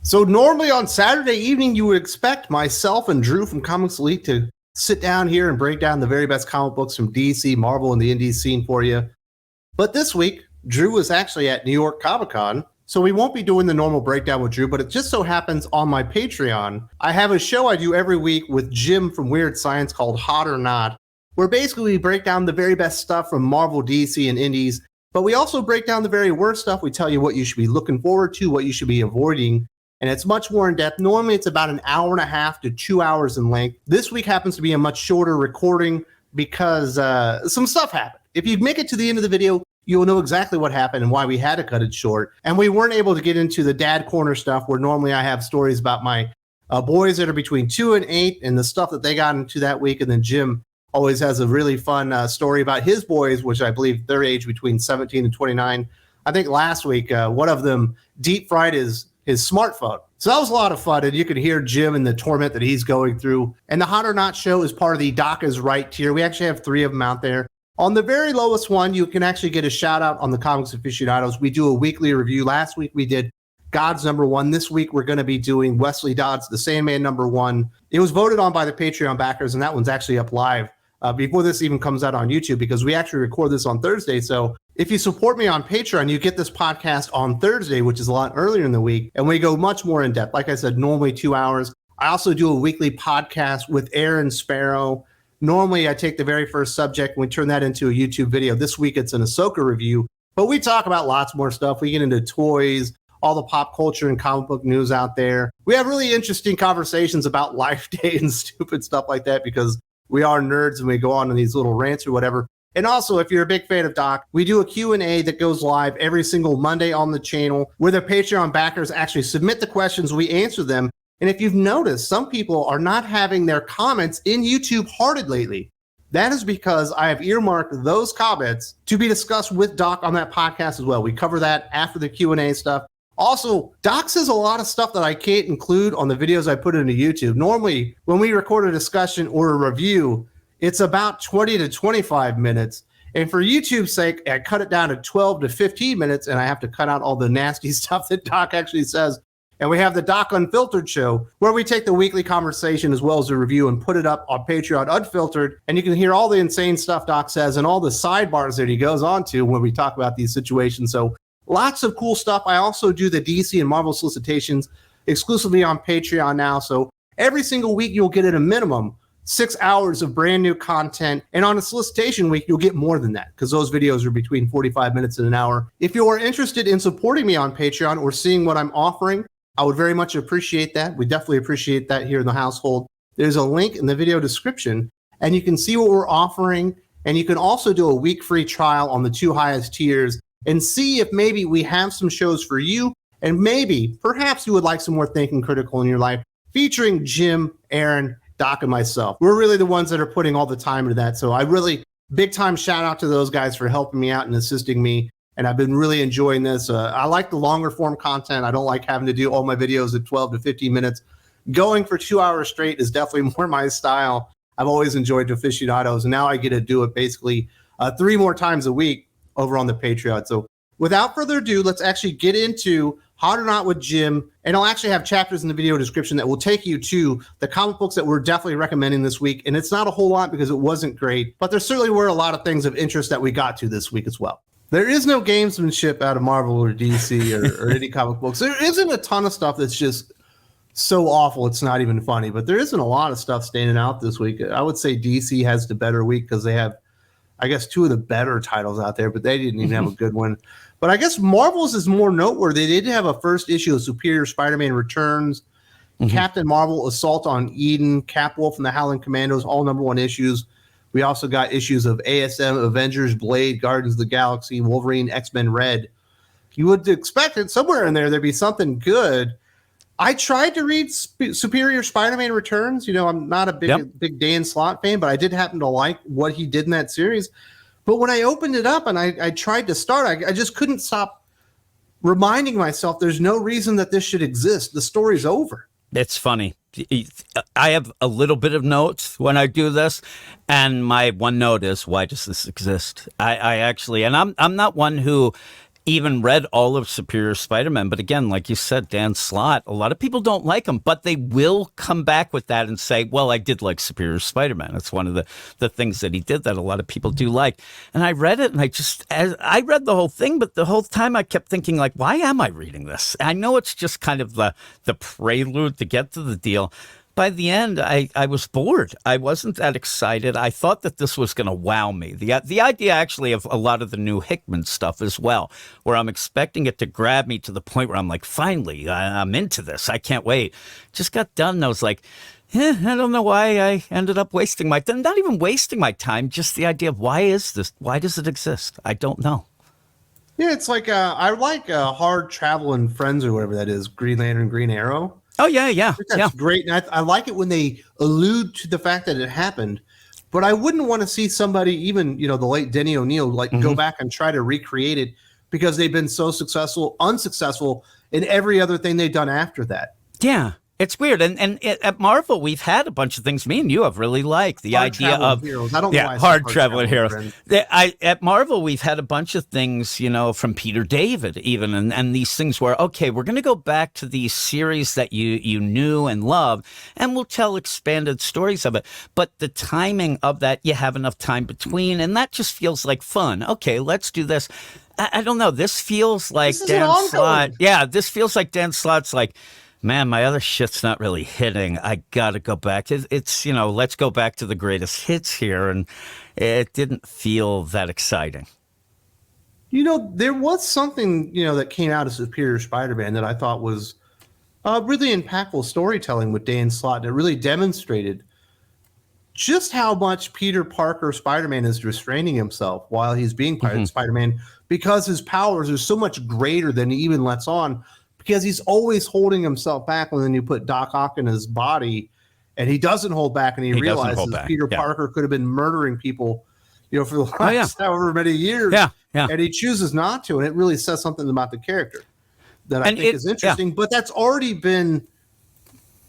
So normally on Saturday evening, you would expect myself and Drew from Comics Elite to sit down here and break down the very best comic books from DC, Marvel, and the indie scene for you. But this week, Drew was actually at New York Comic Con, so we won't be doing the normal breakdown with Drew, but it just so happens on my Patreon, I have a show I do every week with Jim from Weird Science called Hot or Not, where basically we break down the very best stuff from Marvel, DC, and indies, but we also break down the very worst stuff. We tell you what you should be looking forward to, what you should be avoiding, and it's much more in depth. Normally it's about an hour and a half to 2 hours in length. This week happens to be a much shorter recording because some stuff happened. If you make it to the end of the video, you'll know exactly what happened and why we had to cut it short. And we weren't able to get into the dad corner stuff where normally I have stories about my boys that are between 2 and 8 and the stuff that they got into that week. And then Jim always has a really fun story about his boys, which I believe their age between 17 and 29. I think last week, one of them deep fried his smartphone. So that was a lot of fun, and you could hear Jim and the torment that he's going through. And the Hot or Not show is part of the Doc is Right tier. We actually have 3 of them out there. On the very lowest one, you can actually get a shout out on the Comics Aficionados. We do a weekly review. Last week we did God's #1. This week we're going to be doing Wesley Dodds, the Sandman #1. It was voted on by the Patreon backers, and that one's actually up live before this even comes out on YouTube, because we actually record this on Thursday. So if you support me on Patreon, you get this podcast on Thursday, which is a lot earlier in the week, and we go much more in depth. Like I said, normally 2 hours. I also do a weekly podcast with Aaron Sparrow. Normally, I take the very first subject and we turn that into a YouTube video. This week, it's an Ahsoka review, but we talk about lots more stuff. We get into toys, all the pop culture and comic book news out there. We have really interesting conversations about Life Day and stupid stuff like that, because we are nerds and we go on these little rants or whatever. And also, if you're a big fan of Doc, we do a Q&A that goes live every single Monday on the channel, where the Patreon backers actually submit the questions, we answer them. And if you've noticed, some people are not having their comments in YouTube hearted lately. That is because I have earmarked those comments to be discussed with Doc on that podcast as well. We cover that after the Q&A stuff. Also, Doc says a lot of stuff that I can't include on the videos I put into YouTube. Normally, when we record a discussion or a review, it's about 20 to 25 minutes. And for YouTube's sake, I cut it down to 12 to 15 minutes, and I have to cut out all the nasty stuff that Doc actually says. And we have the Doc Unfiltered show, where we take the weekly conversation as well as the review and put it up on Patreon Unfiltered. And you can hear all the insane stuff Doc says and all the sidebars that he goes on to when we talk about these situations. So lots of cool stuff. I also do the DC and Marvel solicitations exclusively on Patreon now. So every single week, you'll get at a minimum 6 hours of brand new content. And on a solicitation week, you'll get more than that, because those videos are between 45 minutes and an hour. If you are interested in supporting me on Patreon or seeing what I'm offering, I would very much appreciate that. We definitely appreciate that here in the household. There's a link in the video description, and you can see what we're offering. And you can also do a week free trial on the 2 highest tiers and see if maybe we have some shows for you. And maybe, perhaps you would like some more Thinking Critical in your life, featuring Jim, Aaron, Doc, and myself. We're really the ones that are putting all the time into that. So I really, big time shout out to those guys for helping me out and assisting me. And I've been really enjoying this. I like the longer form content. I don't like having to do all my videos at 12 to 15 minutes. Going for 2 hours straight is definitely more my style. I've always enjoyed aficionados, and now I get to do it basically 3 more times a week over on the Patreon. So without further ado, let's actually get into Hot or Not with Jim. And I'll actually have chapters in the video description that will take you to the comic books that we're definitely recommending this week. And it's not a whole lot because it wasn't great, but there certainly were a lot of things of interest that we got to this week as well. There is no gamesmanship out of Marvel or DC or any comic books. There isn't a ton of stuff that's just so awful it's not even funny, but there isn't a lot of stuff standing out this week. I would say DC has the better week because they have, I guess, 2 of the better titles out there, but they didn't even have a good one. But I guess Marvel's is more noteworthy. They did have a first issue of Superior Spider-Man Returns, Captain Marvel, Assault on Eden, Capwolf and the Howling Commandos, all #1 issues. We also got issues of ASM, Avengers, Blade, Guardians of the Galaxy, Wolverine, X-Men Red. You would expect it somewhere in there, there'd be something good. I tried to read Superior Spider-Man Returns. You know, I'm not a big Dan Slott fan, but I did happen to like what he did in that series. But when I opened it up and I tried to start, I just couldn't stop reminding myself there's no reason that this should exist. The story's over. It's funny. I have a little bit of notes when I do this, and my one note is, why does this exist? I actually, and I'm not one who even read all of Superior Spider-Man. But again, like you said, Dan Slott, a lot of people don't like him, but they will come back with that and say, well, I did like Superior Spider-Man. It's one of the things that he did that a lot of people do like. And I read it, and I read the whole thing, but the whole time I kept thinking, like, why am I reading this? I know it's just kind of the prelude to get to the deal. By the end, I was bored. I wasn't that excited. I thought that this was going to wow me. The idea actually of a lot of the new Hickman stuff as well, where I'm expecting it to grab me to the point where I'm like, finally, I'm into this. I can't wait. Just got done, and I was like, I don't know why I ended up wasting my time. Not even wasting my time, just the idea of why is this? Why does it exist? I don't know. Yeah, it's like I like Hard Traveling Friends or whatever that is, Green Lantern, Green Arrow. Oh, yeah. That's great. And I like it when they allude to the fact that it happened, but I wouldn't want to see somebody, even, the late Denny O'Neil, go back and try to recreate it because they've been so unsuccessful in every other thing they've done after that. Yeah. It's weird. And at Marvel, we've had a bunch of things me and you have really liked. The idea of heroes. I don't know why hard traveling heroes. At Marvel, we've had a bunch of things, from Peter David even. And these things where, okay, we're going to go back to these series that you knew and loved, and we'll tell expanded stories of it. But the timing of that, you have enough time between, and that just feels like fun. Okay, let's do this. I don't know. This feels like Dan Slott. Yeah, this feels like Dan Slott's like, man, my other shit's not really hitting. I got to go back. It's let's go back to the greatest hits here. And it didn't feel that exciting. There was something, that came out of Superior Spider-Man that I thought was really impactful storytelling with Dan Slott. That really demonstrated just how much Peter Parker Spider-Man is restraining himself while he's being Spider-Man, because his powers are so much greater than he even lets on. Because he's always holding himself back when you put Doc Ock in his body, and he doesn't hold back, and he realizes Peter Parker could have been murdering people, for the last however many years. Yeah. And he chooses not to, and it really says something about the character that I think is interesting. But that's already been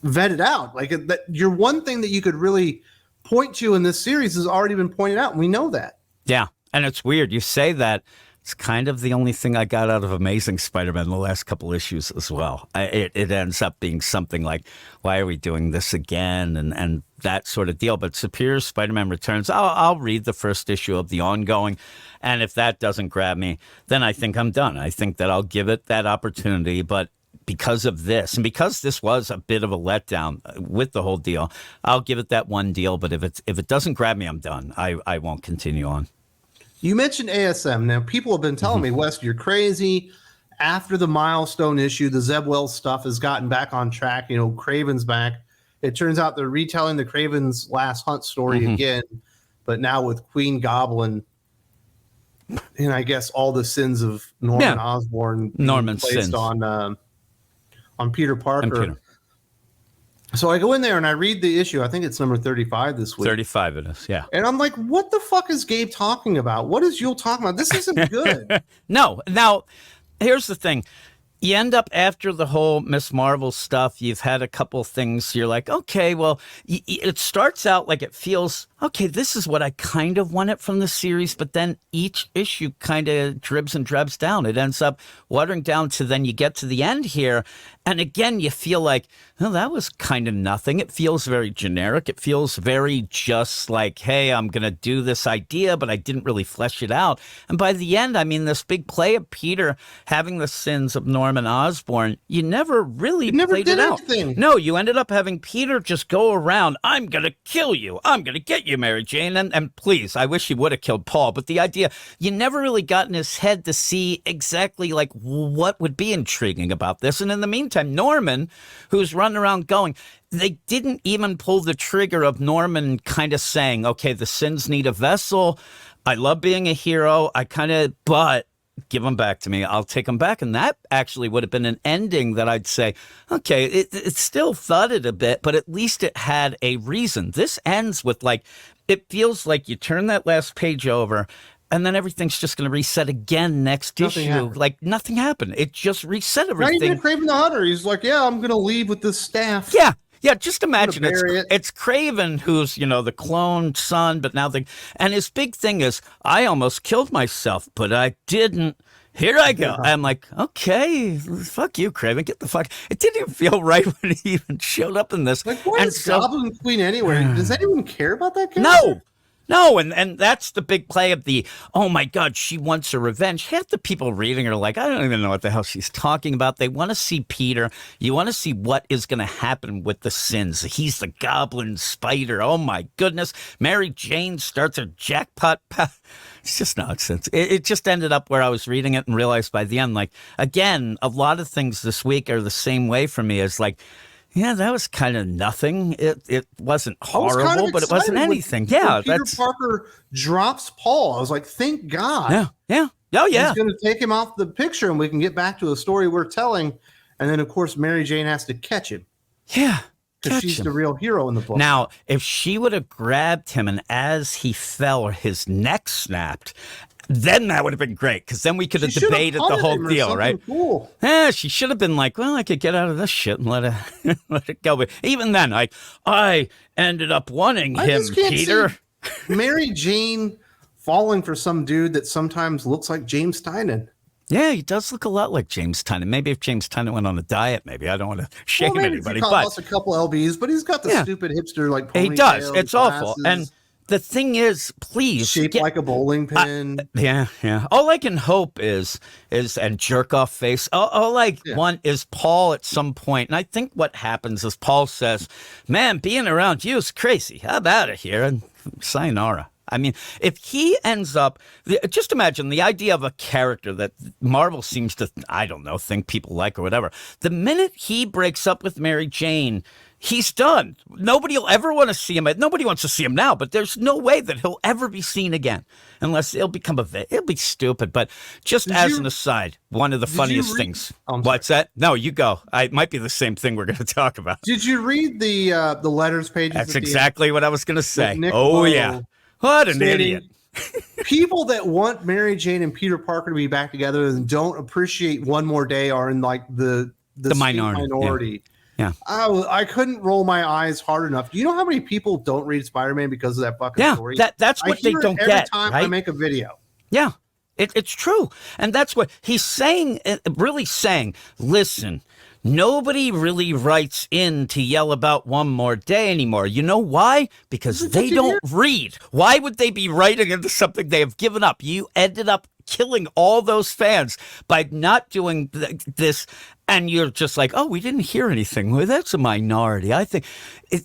vetted out. Like that, your one thing that you could really point to in this series has already been pointed out, and we know that. Yeah, and it's weird you say that. It's kind of the only thing I got out of Amazing Spider-Man the last couple issues as well. It ends up being something like, why are we doing this again? And that sort of deal. But Superior Spider-Man Returns, I'll read the first issue of the ongoing. And if that doesn't grab me, then I think I'm done. I think that I'll give it that opportunity. But because of this, and because this was a bit of a letdown with the whole deal, I'll give it that one deal. But if it doesn't grab me, I'm done. I won't continue on. You mentioned ASM. Now, people have been telling me, Wes, you're crazy. After the Milestone issue, the Zeb Wells stuff has gotten back on track. Craven's back. It turns out they're retelling the Craven's Last Hunt story again, but now with Queen Goblin and I guess all the sins of Norman Osborn placed sins on Peter Parker. So I go in there and I read the issue. I think it's number 35 this week. 35 it is, yeah. And I'm like, what the fuck is Gabe talking about? What is Yule talking about? This isn't good. No. Now, here's the thing. You end up after the whole Miss Marvel stuff, you've had a couple things. You're like, okay, well, it starts out like it feels, okay, this is what I kind of wanted from the series. But then each issue kind of dribs and drabs down. It ends up watering down to then you get to the end here. And again, you feel like, well, that was kind of nothing. It feels very generic. It feels very just like, hey, I'm going to do this idea, but I didn't really flesh it out. And by the end, I mean, this big play of Peter having the sins of Norman Osborn, you never really played it out. No, you ended up having Peter just go around, I'm going to kill you. I'm going to get you, Mary Jane. And please, I wish he would have killed Paul. But the idea, you never really got in his head to see exactly like what would be intriguing about this. And in the meantime, Norman, who's running around going, they didn't even pull the trigger of Norman kind of saying, okay, the sins need a vessel. I love being a hero. But give them back to me. I'll take them back. And that actually would have been an ending that I'd say, okay, it still thudded a bit, but at least it had a reason. This ends with it feels like you turn that last page over and then everything's just going to reset again next issue. Happened. Like nothing happened. It just reset everything. Not even Craven the Hunter. He's like, yeah, I'm going to leave with this staff. Yeah, just imagine it's Craven who's, the clone son, but now and his big thing is, I almost killed myself, but I didn't. Here I go. I'm like, okay, fuck you, Craven. Get the fuck. It didn't even feel right when he even showed up in this. Like, what is Goblin Queen anywhere? Does anyone care about that character? No. No, and that's the big play of the, oh my God, she wants her revenge. Half the people reading are like, I don't even know what the hell she's talking about. They want to see Peter. You want to see what is going to happen with the sins. He's the goblin spider. Oh my goodness. Mary Jane starts a jackpot. It's just nonsense. It just ended up where I was reading it and realized by the end, like, again, a lot of things this week are the same way for me as like, yeah, that was kind of nothing. It wasn't horrible, but it wasn't anything. When Peter Parker drops Paul, I was like, thank God. Yeah. Oh, yeah. He's going to take him off the picture and we can get back to a story we're telling. And then, of course, Mary Jane has to catch him. Yeah. Because she's the real hero in the book. Now, if she would have grabbed him and as he fell, his neck snapped, then that would have been great, because then we could have debated the whole deal, right? Cool. Yeah, she should have been like, well, I could get out of this shit and let it go. But even then, I ended up wanting him, Peter. Mary Jane falling for some dude that sometimes looks like James Tynion. Yeah, he does look a lot like James Tynion. Maybe if James Tynion went on a diet, maybe. I don't want to shame anybody. But lost a couple LBs, but he's got the stupid hipster like ponytail. He does. It's glasses. Awful. And the thing is, please shaped like a bowling pin. Yeah. All I can hope is and jerk off face. All I want is Paul at some point. And I think what happens is Paul says, "Man, being around you is crazy. I'm out of here." And sayonara. I mean, if he ends up, just imagine the idea of a character that Marvel seems to, I don't know, think people like or whatever. The minute he breaks up with Mary Jane, he's done. Nobody will ever want to see him. Nobody wants to see him now, but there's no way that he'll ever be seen again unless it'll become it'll be stupid. But just an aside, one of the funniest things. What's that? No, you go. It might be the same thing we're going to talk about. Did you read the letters pages? That's exactly what I was going to say. Oh, yeah. What an idiot. People that want Mary Jane and Peter Parker to be back together and don't appreciate One More Day are in like the minority. Yeah. I couldn't roll my eyes hard enough. Do you know how many people don't read Spider-Man because of that fucking story? That's what they don't every get. Time right? I make a video. Yeah. It's true. And that's what he's saying, really saying, listen, nobody really writes in to yell about One More Day anymore. You know why? Because they don't read. Why would they be writing into something they have given up? You ended up killing all those fans by not doing this. And you're just like, oh, we didn't hear anything. Well, that's a minority. I think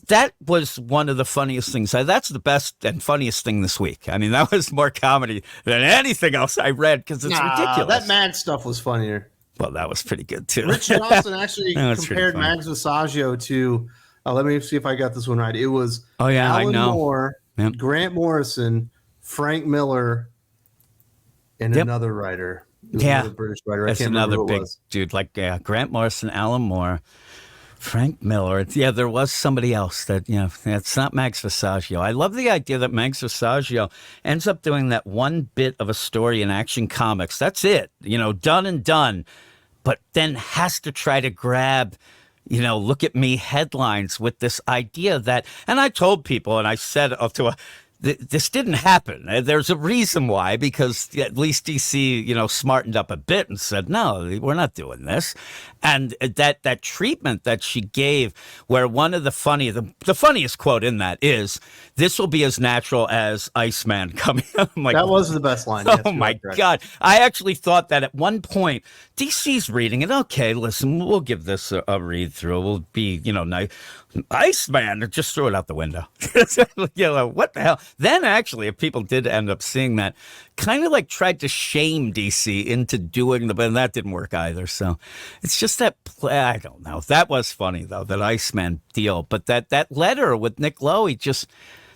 that was one of the funniest things. That's the best and funniest thing this week. I mean, that was more comedy than anything else I read because it's ridiculous. That mad stuff was funnier. Well, that was pretty good, too. Rich Johnson actually compared Max Visaggio to, let me see if I got this one right. It was Alan Moore, Grant Morrison, Frank Miller, and another writer. Another British writer. That's another big dude. Like Grant Morrison, Alan Moore, Frank Miller. Yeah, there was somebody else that, it's not Max Visaggio. I love the idea that Max Visaggio ends up doing that one bit of a story in Action Comics. That's it, done and done. But then has to try to grab, look at me headlines with this idea that, and I told people, and I said this didn't happen. There's a reason why, because at least DC, smartened up a bit and said, no, we're not doing this. And that treatment that she gave, where one of the funniest quote in that is, this will be as natural as Iceman coming up. Like, that was the best line. Oh, my God. I actually thought that at one point, DC's reading it. Okay, listen, we'll give this a read through. We'll be, nice. Iceman, just throw it out the window. What the hell? Then actually, if people did end up seeing that, kind of like tried to shame DC into doing but that didn't work either. So it's just that I don't know. That was funny though, that Iceman deal. But that letter with Nick Lowe,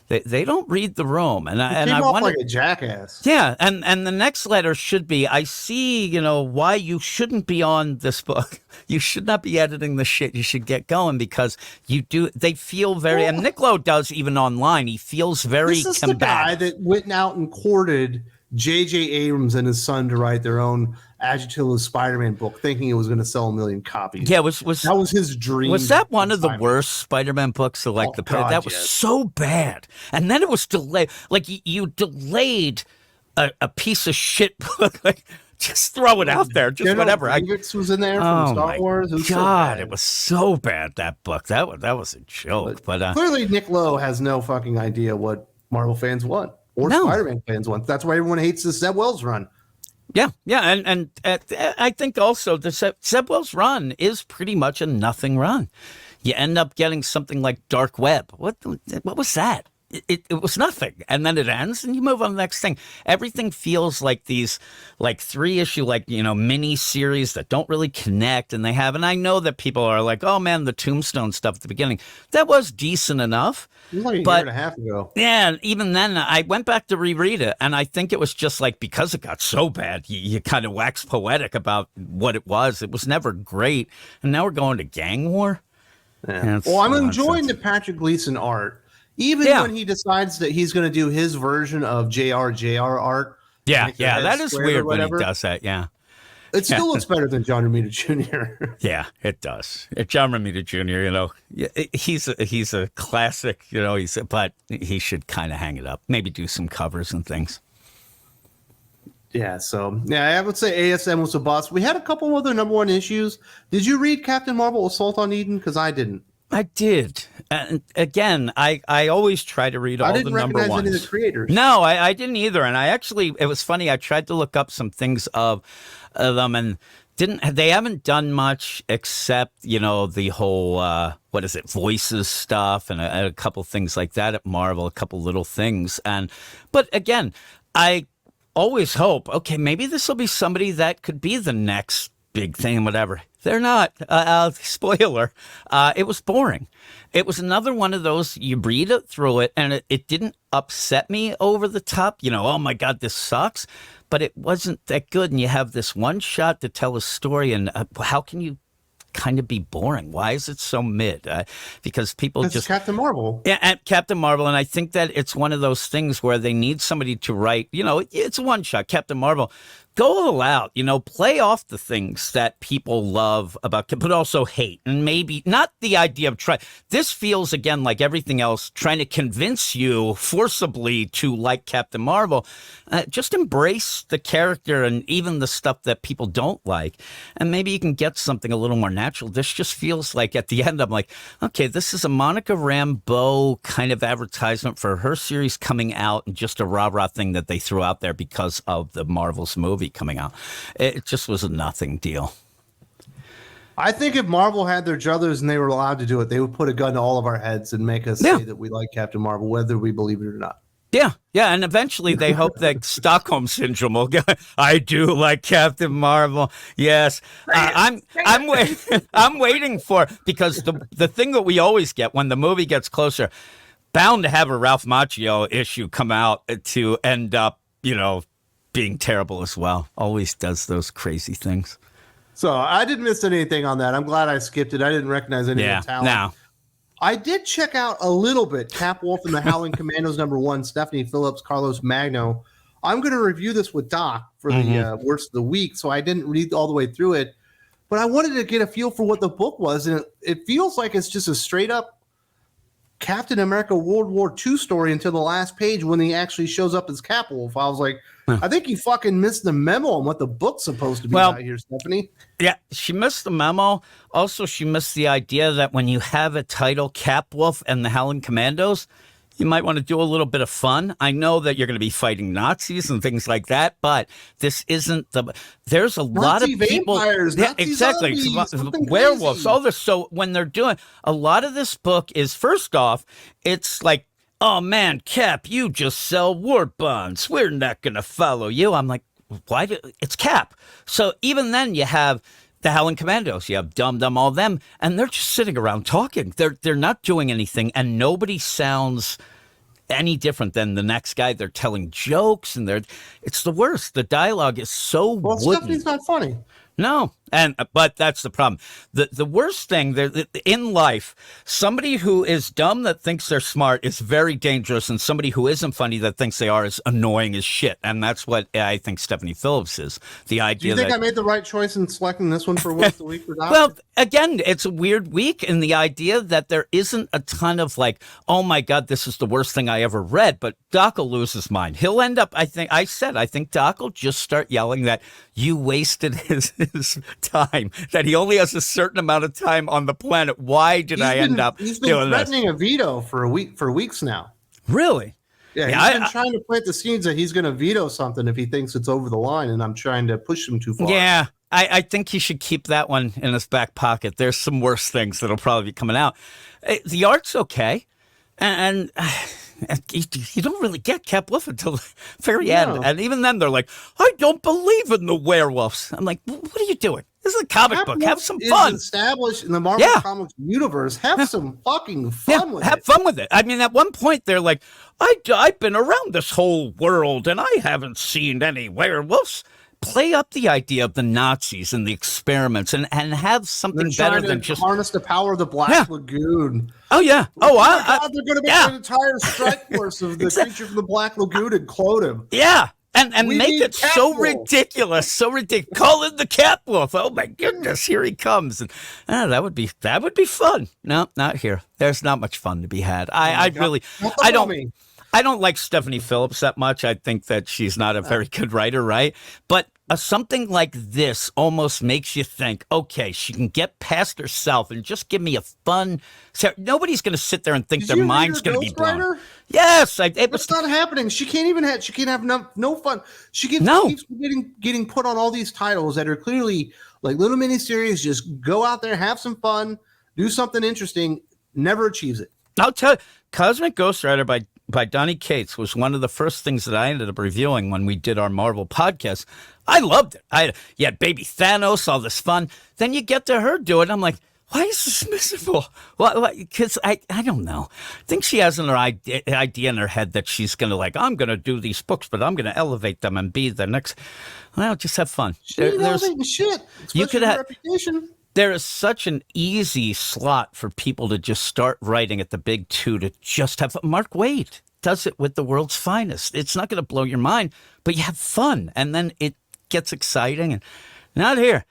they don't read the room, and I wanted like a jackass. Yeah, and the next letter should be, I see, why you shouldn't be on this book. You should not be editing the shit. You should get going because they feel very, and Nick Lowe does even online. He feels very combative. This is combative. the guy that went out and courted J.J. Abrams and his son to write their own Adjectiveless Spider-Man book, thinking it was going to sell 1 million copies. Yeah, that was his dream. Was that one of the worst Spider-Man books? That was so bad, and then it was delayed. Like you delayed a piece of shit book. Like Just throw it out there. Just General whatever. Grievous was in there from Star Wars. It was God, so it was so bad, that book. That was a joke. But clearly, Nick Lowe has no fucking idea what Marvel fans want or No. Spider-Man fans want. That's why everyone hates the Zeb Wells run. yeah, and I think also the Zeb Wells run is pretty much a nothing run. You end up getting something like Dark Web. What was that? It was nothing, and then it ends, and you move on to the next thing. Everything feels like these, like 3-issue, mini series that don't really connect, and I know that people are like, "Oh man, the Tombstone stuff at the beginning that was decent enough." It was like a year and a half ago. Yeah, and even then, I went back to reread it, and I think it was just like because it got so bad, you kind of wax poetic about what it was. It was never great, and now we're going to gang war. Yeah. Well, I'm enjoying the Patrick Gleason art. Even when he decides that he's going to do his version of JR art. Yeah, that is weird when he does that, yeah. It still looks better than John Romita Jr. Yeah, it does. John Romita Jr., he's a classic, but he should kind of hang it up. Maybe do some covers and things. Yeah, I would say ASM was a bust. We had a couple other #1 issues. Did you read Captain Marvel Assault on Eden? Because I didn't. I did. And again, I always try to read all the #1s. I didn't recognize any of the creators. No, I didn't either. And it was funny. I tried to look up some things of them and they haven't done much except, the whole, Voices stuff and a couple things like that at Marvel, a couple little things. But again, I always hope, okay, maybe this will be somebody that could be the next big thing, whatever. They're not. Spoiler. It was boring. It was another one of those, you read it through it, and it didn't upset me over the top. Oh my God, this sucks. But it wasn't that good. And you have this one shot to tell a story. And how can you kind of be boring? Why is it so mid? Because people just Captain Marvel. Yeah, and Captain Marvel, and I think that it's one of those things where they need somebody to write. It's a one shot. Captain Marvel. Go all out, play off the things that people love about, but also hate. And maybe not the idea of this feels, again, like everything else, trying to convince you forcibly to like Captain Marvel. Just embrace the character and even the stuff that people don't like. And maybe you can get something a little more natural. This just feels like at the end, I'm like, okay, this is a Monica Rambeau kind of advertisement for her series coming out and just a rah-rah thing that they threw out there because of the Marvel's movie coming out. It just was a nothing deal. I think if Marvel had their druthers and they were allowed to do it, they would put a gun to all of our heads and make us say that we like Captain Marvel, whether we believe it or not. Yeah, and eventually they hope that Stockholm Syndrome will go, I do like Captain Marvel. Yes, I'm waiting for, because the thing that we always get when the movie gets closer, bound to have a Ralph Macchio issue come out to end up, being terrible as well. Always does those crazy things. So I didn't miss anything on that. I'm glad I skipped it. I didn't recognize any of the talent. No. I did check out a little bit Cap Wolf and the Howling Commandos #1, Stephanie Phillips, Carlos Magno. I'm going to review this with Doc for the worst of the week, so I didn't read all the way through it. But I wanted to get a feel for what the book was, and it feels like it's just a straight-up Captain America World War II story until the last page when he actually shows up as Cap Wolf. I was like, I think you fucking missed the memo on what the book's supposed to be about here, Stephanie. Yeah, she missed the memo. Also, she missed the idea that when you have a title, Cap Wolf and the Howling Commandos, you might want to do a little bit of fun. I know that you're going to be fighting Nazis and things like that, but this isn't there's a lot of people. Vampires, yeah, exactly. Werewolves, all this. So when they're doing a lot of this book is, first off, it's like, oh man, Cap, you just sell war bonds. We're not going to follow you. I'm like, why? It's Cap. So even then you have the Howling Commandos, you have Dum Dum, all them, and they're just sitting around talking. They're not doing anything, and nobody sounds any different than the next guy. They're telling jokes, and it's the worst. The dialogue is so wooden. Stephanie's not funny. No, But that's the problem. The worst thing in life, somebody who is dumb that thinks they're smart is very dangerous, and somebody who isn't funny that thinks they are is annoying as shit. And that's what I think Stephanie Phillips is. The idea. Do you think I made the right choice in selecting this one for What's the Week for Doc? Well, again, it's a weird week in the idea that there isn't a ton of like, oh my God, this is the worst thing I ever read. But Doc will lose his mind. He'll end up, I think Doc will just start yelling that you wasted his time, that he only has a certain amount of time on the planet. Why did I end up He's been doing threatening this? a veto for weeks now. Really? Yeah, he's been trying to plant the seeds that he's going to veto something if he thinks it's over the line, and I'm trying to push him too far. Yeah, I think he should keep that one in his back pocket. There's some worse things that'll probably be coming out. The art's okay, and you don't really get Cap Wolf until the very end. And even then, they're like, I don't believe in the werewolves. I'm like, what are you doing? This is a comic book. Have some fun. Established in the Marvel Comics universe. Have some fucking fun with it. Have fun with it. I mean, at one point, they're like, I've been around this whole world, and I haven't seen any werewolves. Play up the idea of the Nazis and the experiments and have something better than just harness the power of the Black Lagoon. Oh, yeah. Oh, God, they're going to make an entire strike force of the creature from the Black Lagoon and clone him. Yeah. And make it so ridiculous, Call in the Cat Wolf. Oh my goodness, here he comes. And that would be fun. No, not here. There's not much fun to be had. I don't like Stephanie Phillips that much. I think that she's not a very good writer, right? But something like this almost makes you think, okay, she can get past herself and just give me a fun. Nobody's going to sit there and think their mind's going to be blown. Yes, it's not happening. She can't even have. She can't have no fun. She keeps getting put on all these titles that are clearly like little miniseries. Just go out there, have some fun, do something interesting. Never achieves it. I'll tell you, Cosmic Ghost Rider by Donny Cates was one of the first things that I ended up reviewing when we did our Marvel podcast. I loved it. You had Baby Thanos, all this fun. Then you get to her do it. I'm like, why is this miserable? Well, because I don't know. I think she has an idea in her head that she's going to I'm going to do these books, but I'm going to elevate them and be the next. Well, just have fun. There's shit. You could have reputation. There is such an easy slot for people to just start writing at the big two to just have Mark Waid does it with the world's finest. It's not going to blow your mind, but you have fun, and then it gets exciting. And not here.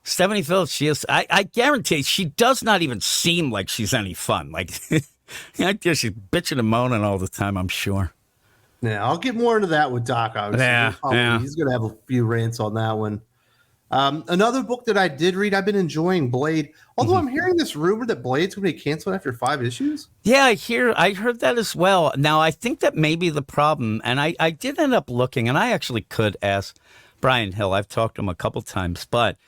Stephanie Phillips, she is. I guarantee she does not even seem like she's any fun. Like she's bitching and moaning all the time, I'm sure. Yeah, I'll get more into that with Doc. Obviously, he's going to have a few rants on that one. Another book that I did read, I've been enjoying Blade. Although I'm hearing this rumor that Blade's going to be canceled after 5 issues. Yeah, I heard that as well. Now, I think that may be the problem. And I did end up looking, and I actually could ask Brian Hill. I've talked to him a couple times, but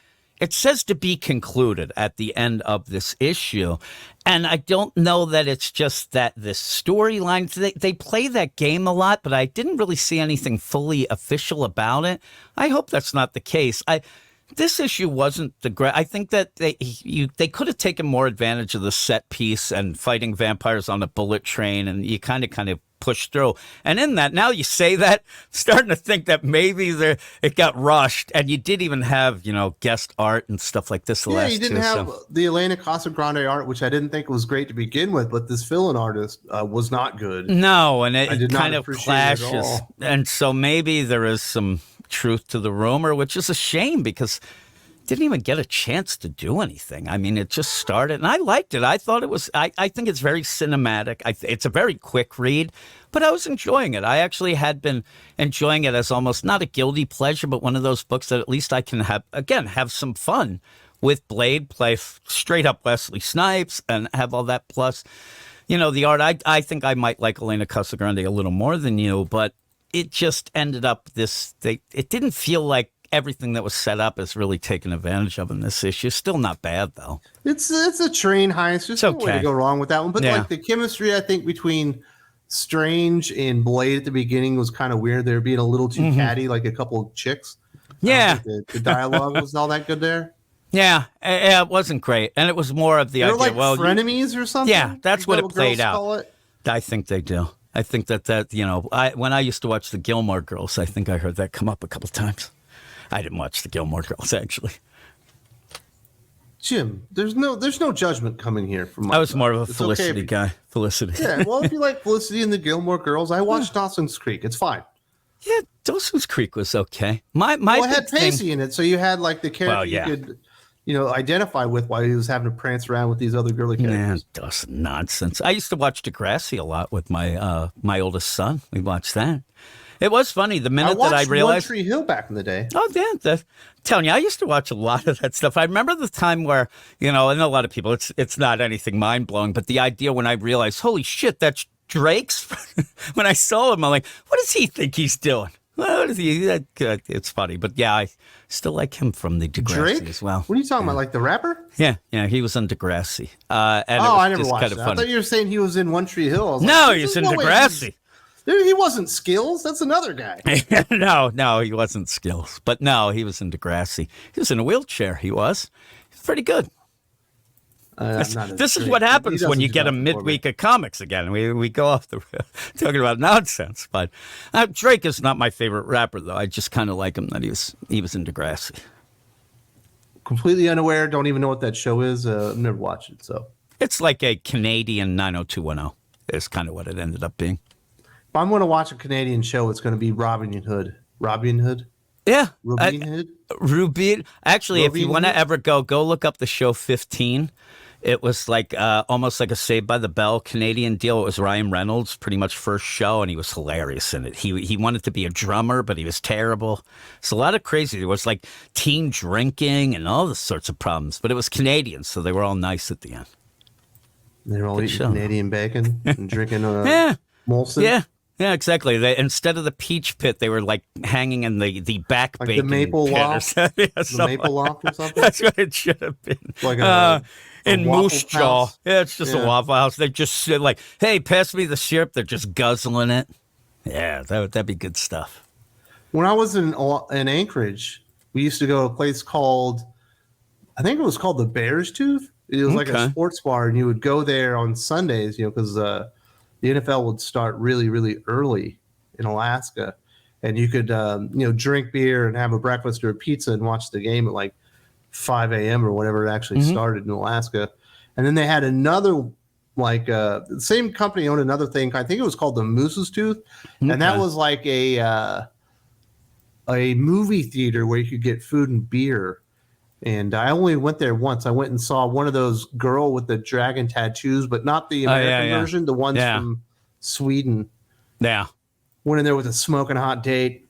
it says to be concluded at the end of this issue. And I don't know that it's just that this storyline, they play that game a lot, but I didn't really see anything fully official about it. I hope that's not the case. This issue wasn't the great. I think that they could have taken more advantage of the set piece and fighting vampires on a bullet train, and you kind of pushed through. And in that, now you say that, starting to think that maybe it got rushed, and you did even have guest art and stuff like this. You didn't have the Elena Casagrande art, which I didn't think was great to begin with, but this fill-in artist was not good. No, and it kind of clashes, and so maybe there is some truth to the rumor, which is a shame because it didn't even get a chance to do anything. I mean, it just started, and I liked it. I thought it was. I think it's very cinematic. It's a very quick read, but I was enjoying it. I actually had been enjoying it as almost not a guilty pleasure, but one of those books that at least I can have some fun with Blade, play straight up Wesley Snipes, and have all that. Plus, the art. I think I might like Elena Casagrande a little more than you, but it just ended up it didn't feel like everything that was set up is really taken advantage of in this issue. Still not bad though. It's a train heist. There's no way to go wrong with that one. But like the chemistry, I think between Strange and Blade at the beginning was kind of weird. They were being a little too catty, like a couple of chicks. Yeah, the dialogue wasn't all that good there. Yeah, it wasn't great, and it was more of the idea. Like frenemies or something. Yeah, that's what it played out. I think they do. I think that when I used to watch the Gilmore Girls, I think I heard that come up a couple times. I didn't watch the Gilmore Girls, actually. Jim, there's no judgment coming here from my I was side. more of a It's Felicity okay. guy. Felicity. Yeah, well, if you like Felicity and the Gilmore Girls, I watched Dawson's Creek. It's fine. Yeah, Dawson's Creek was okay. My Well, it big had thing. Pacey in it, so you had like the character Well, yeah. you could, identify with while he was having to prance around with these other girly Man, characters. Dawson nonsense. I used to watch Degrassi a lot with my my oldest son. We watched that. It was funny. The I minute watched that I realized, One Tree Hill back in the day. oh, yeah, I'm telling you, I used to watch a lot of that stuff. I remember the time where, and a lot of people, it's not anything mind blowing, but the idea when I realized, holy shit, that's Drake's. When I saw him, I'm like, what does he think he's doing? What is he? It's funny, but yeah, I still like him from the Degrassi Drake as well. What are you talking about? Like the rapper? Yeah, he was on Degrassi. And it was I never just watched kind it. of I funny. thought you were saying he was in One Tree Hill. I was No, like, he's in no way Degrassi. He wasn't Skills. That's another guy. No, he wasn't Skills. But no, he was in Degrassi. He was in a wheelchair. He was. He's pretty good. This is what happens when you get a midweek of comics again. We go off the talking about nonsense. But Drake is not my favorite rapper, though. I just kind of like him that he was in Degrassi. Completely unaware. Don't even know what that show is. I've never watched it. So It's like a Canadian 90210 is kind of what it ended up being. if I'm going to watch a Canadian show, it's going to be Robin Hood. Robin Hood? Yeah. Robin Hood? Rubin. Actually, if you Robin want to Hood? ever go look up the show 15. It was like almost like a Saved by the Bell Canadian deal. It was Ryan Reynolds' pretty much first show, and he was hilarious in it. He wanted to be a drummer, but he was terrible. It's a lot of crazy. There was like teen drinking and all the sorts of problems, but it was Canadian, so they were all nice at the end. They're all Good eating show. Canadian bacon and drinking Yeah. Molson. Yeah, exactly. Instead of the peach pit, they were like hanging in the back Like bacon the maple pit loft? or something. The maple loft or something? That's what it should have been. Like a in Waffle Moose Jaw. House? Yeah, it's just a Yeah. Waffle House. They just sit like, hey, pass me the syrup. They're just guzzling it. Yeah, that'd be good stuff. When I was in Anchorage, we used to go to a place called, I think it was called the Bear's Tooth. It was like a Okay. sports bar, and you would go there on Sundays, because the NFL would start really, really early in Alaska, and you could, drink beer and have a breakfast or a pizza and watch the game at like 5 a.m. or whatever it actually started in Alaska. And then they had another, the same company owned another thing. I think it was called the Moose's Tooth, and that Okay. was like a movie theater where you could get food and beer. And I only went there once. I went and saw one of those girl with the dragon tattoos, but not the American yeah. version, the ones Yeah. from Sweden. Yeah. Went in there with a smoking hot date.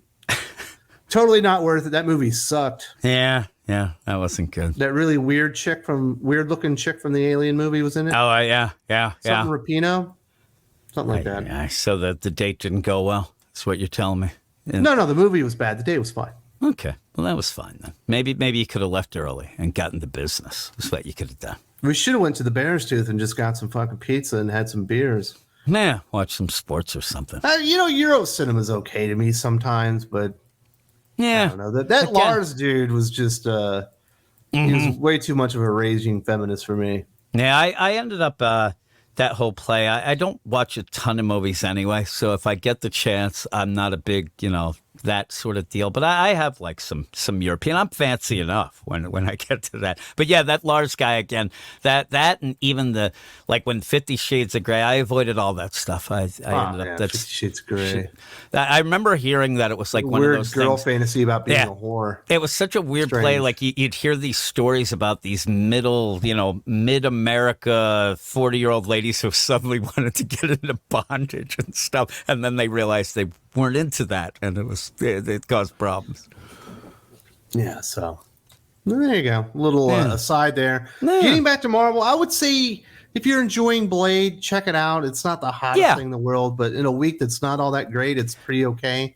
Totally not worth it. That movie sucked. Yeah. That wasn't good. That really weird looking chick from the Alien movie was in it. Oh, yeah. Something Rapino. Something like that. Yeah, so the date didn't go well. That's what you're telling me. Yeah. No, the movie was bad. The date was fine. Okay. Well, that was fine then. Maybe you could have left early and gotten the business. That's what you could have done. We should have went to the Bear's Tooth and just got some fucking pizza and had some beers. Yeah, watch some sports or something. Euro cinema's okay to me sometimes, but I Yeah. don't know. That Lars dude was just he was way too much of a raging feminist for me. Yeah, I ended up that whole play. I don't watch a ton of movies anyway, so if I get the chance, I'm not a big, that sort of deal. But I have like some European. I'm fancy enough when I get to that. But yeah, that Lars guy again. That and even when 50 Shades of Grey. I avoided all that stuff. I ended up. That's 50 Shades of Grey. I remember hearing that it was like one Weird of those girl things. fantasy about being Yeah. a whore. It was such a weird play. Strange. Like you'd hear these stories about these mid-America 40-year-old ladies who suddenly wanted to get into bondage and stuff, and then they realized they weren't into that, and it caused problems. Yeah, so there you go. A little aside there. Yeah. Getting back to Marvel, I would say if you're enjoying Blade, check it out. It's not the hottest thing in the world, but in a week that's not all that great, it's pretty okay.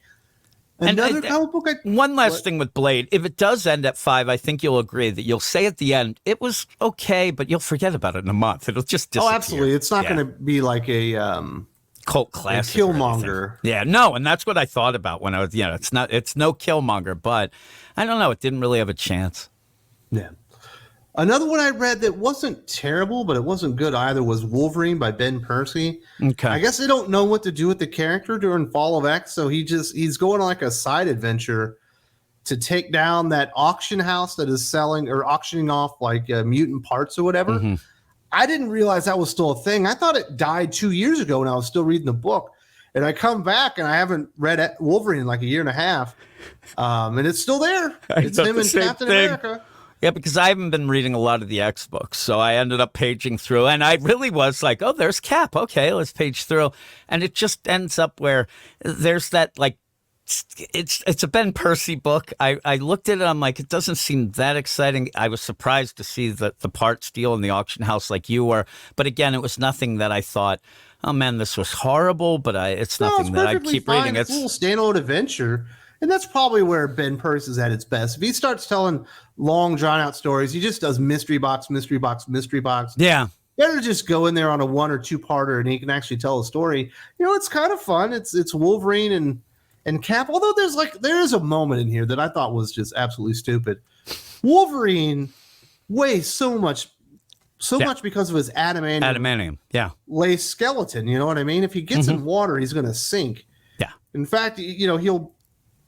Another comic book. One last thing with Blade. If it does end at 5, I think you'll agree that you'll say at the end, it was okay, but you'll forget about it in a month. It'll just disappear. Oh, absolutely. It's not going to be like a cult classic. or Killmonger. anything. Yeah, no, and that's what I thought about when I was, it's no Killmonger, but I don't know. It didn't really have a chance. Yeah. Another one I read that wasn't terrible, but it wasn't good either was Wolverine by Ben Percy. Okay. I guess they don't know what to do with the character during Fall of X, so he's going on like a side adventure, to take down that auction house that is selling or auctioning off like mutant parts or whatever. Mm-hmm. I didn't realize that was still a thing. I thought it died 2 years ago when I was still reading the book. And I come back and I haven't read Wolverine in like a year and a half. And it's still there. It's him and Captain America. Yeah, because I haven't been reading a lot of the X books, so I ended up paging through, and I really was like, oh, there's Cap. Okay, let's page through. And it just ends up where there's that, like, it's a Ben Percy book. I looked at it, I'm like, it doesn't seem that exciting. I was surprised to see the parts deal in the auction house like you were. But again, it was nothing that I thought, oh man, this was horrible, but it's nothing that I keep reading. It's a little standalone adventure. And that's probably where Ben Percy is at its best. If he starts telling long, drawn-out stories, he just does mystery box, mystery box, mystery box. Yeah. Better just go in there on a 1 or 2 parter and he can actually tell a story. You know, it's kind of fun. It's Wolverine and Cap, although there is a moment in here that I thought was just absolutely stupid. Wolverine weighs so much because of his adamantium lace skeleton. You know what I mean? If he gets in water, he's going to sink. Yeah. In fact, you know,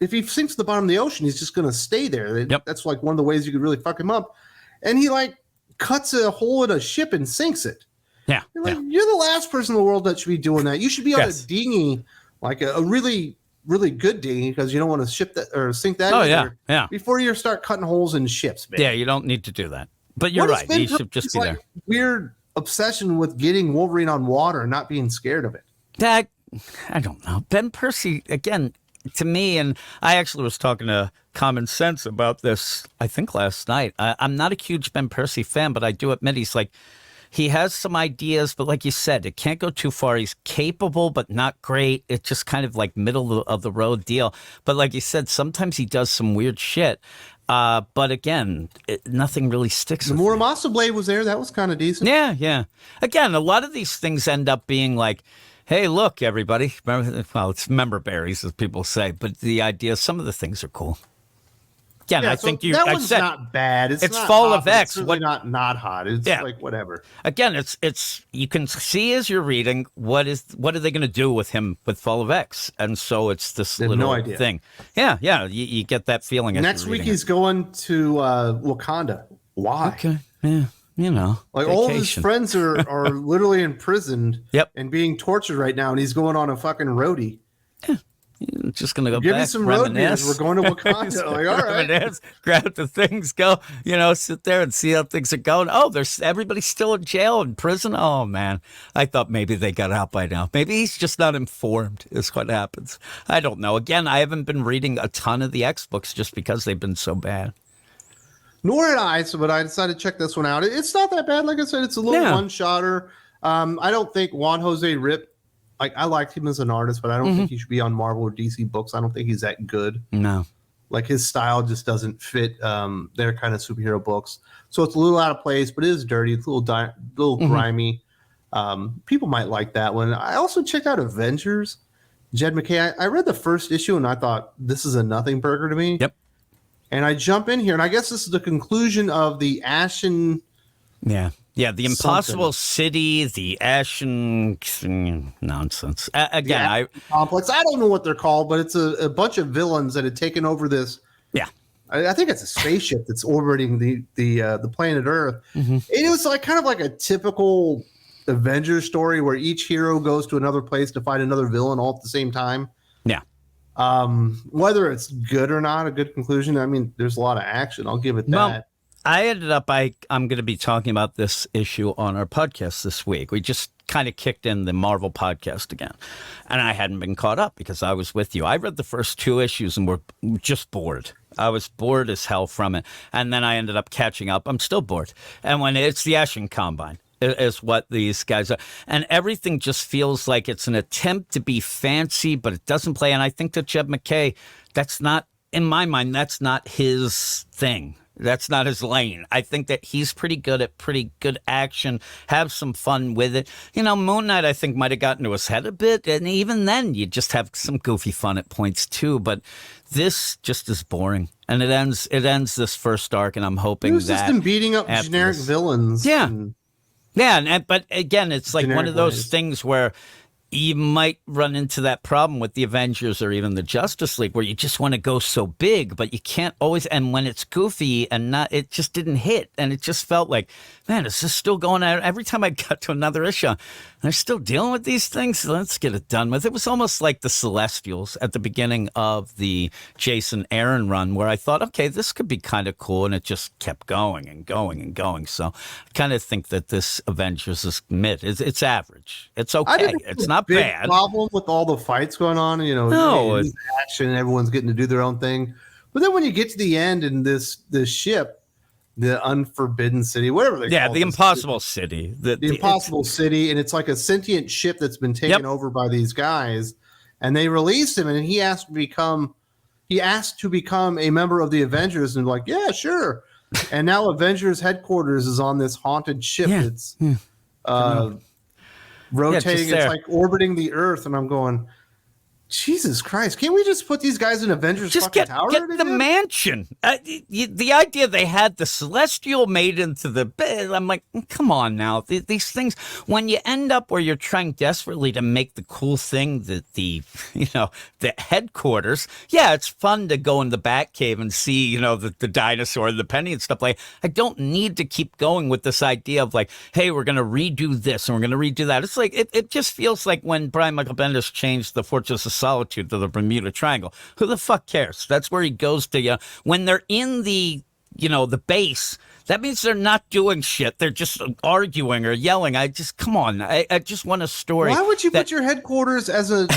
if he sinks to the bottom of the ocean, he's just going to stay there. Yep. That's like one of the ways you could really fuck him up. And he like cuts a hole in a ship and sinks it. Yeah. You're the last person in the world that should be doing that. You should be on a dinghy, like a really really good dinghy, because you don't want to ship that or sink that before you start cutting holes in ships, man. Yeah, you don't need to do that. But you're right. He should just be there. Weird obsession with getting Wolverine on water and not being scared of it. That, I don't know. Ben Percy, again, to me, and I actually was talking to Common Sense about this, I think last night. I'm not a huge Ben Percy fan, but I do admit he has some ideas, but like you said, it can't go too far. He's capable, but not great. It's just kind of like middle of the road deal. But like you said, sometimes he does some weird shit. But again, nothing really sticks. The Muramasa Blade was there. That was kind of decent. Yeah. Again, a lot of these things end up being like, hey, look, everybody. Well, it's member berries, as people say. But the idea, some of the things are cool. Again, I think that one's not bad. It's not Fall hot, of X. It's not hot. It's like whatever. Again, it's you can see as you're reading what are they going to do with him with Fall of X, and so it's this little thing. Yeah. You get that feeling. Next week he's going to Wakanda. Why? Okay. Yeah. You know, like vacation. All of his friends are literally imprisoned. And being tortured right now, and he's going on a fucking roadie. Yeah. Just gonna go Give back, me some road beers. We're going to Wakanda. Like, all right, grab the things, go. You know, sit there and see how things are going. Oh, everybody's still in jail, in prison. Oh man, I thought maybe they got out by now. Maybe he's just not informed. Is what happens. I don't know. Again, I haven't been reading a ton of the X books just because they've been so bad. Nor had I. But I decided to check this one out. It's not that bad. Like I said, it's a little one-shotter. I don't think Juan Jose Rip. Like, I liked him as an artist, but I don't think he should be on Marvel or DC books. I don't think he's that good. No. Like, his style just doesn't fit their kind of superhero books. So it's a little out of place, but it is dirty. It's a little grimy. People might like that one. I also checked out Avengers. Jed McKay. I read the first issue, and I thought, this is a nothing burger to me. Yep. And I jump in here, and I guess this is the conclusion of the Ashen... Yeah, the Impossible City, the Ashen nonsense. Complex. I don't know what they're called, but it's a bunch of villains that had taken over this. Yeah, I think it's a spaceship that's orbiting the planet Earth. It was like kind of like a typical Avengers story where each hero goes to another place to fight another villain all at the same time. Yeah. Whether it's good or not, a good conclusion. I mean, there's a lot of action. I'll give it that. Well, I ended up, I'm going to be talking about this issue on our podcast this week. We just kind of kicked in the Marvel podcast again. And I hadn't been caught up because I was with you. I read the first 2 issues and were just bored. I was bored as hell from it. And then I ended up catching up. I'm still bored. And when it's the Ashen Combine is what these guys are. And everything just feels like it's an attempt to be fancy, but it doesn't play. And I think that Jed McKay, that's not, in my mind, that's not his thing. That's not his lane. I think that he's pretty good at pretty good action, have some fun with it. You know, Moon Knight, I think, might have gotten to his head a bit. And even then, you just have some goofy fun at points, too. But this just is boring. And it ends this first arc, and I'm hoping that... just him beating up generic villains. Yeah. But again, it's like one of those things where you might run into that problem with the Avengers or even the Justice League where you just want to go so big, but you can't always. And when it's goofy and not, it just didn't hit. And it just felt like, man, is this still going on? Every time I got to another issue, they're still dealing with these things. Let's get it done with. It was almost like the Celestials at the beginning of the Jason Aaron run where I thought, okay, this could be kind of cool. And it just kept going and going and going. So I kind of think that this Avengers is mid. It's average. It's okay. It's not big bad. Problem with all the fights going on, No, action, everyone's getting to do their own thing. But then when you get to the end and this ship, the Unforbidden City, whatever they call it, the Impossible City, the Impossible City, and it's like a sentient ship that's been taken over by these guys, and they released him, and he asked to become a member of the Avengers, and like, yeah, sure. And now Avengers headquarters is on this haunted ship. It's rotating, it's like orbiting the Earth, and I'm going, Jesus Christ, can't we just put these guys in Avengers fucking tower? Get the mansion. The idea they had the Celestial made into the bed, I'm like, come on now. These things, when you end up where you're trying desperately to make the cool thing that the headquarters, it's fun to go in the Batcave and see, the dinosaur, the penny and stuff like. I don't need to keep going with this idea of like, hey, we're going to redo this and we're going to redo that. It's like, it just feels like when Brian Michael Bendis changed the Fortress of Solitude to the Bermuda Triangle. Who the fuck cares? That's where he goes to. When they're in the base, that means they're not doing shit. They're just arguing or yelling. Come on. I just want a story. Why would you put your headquarters as a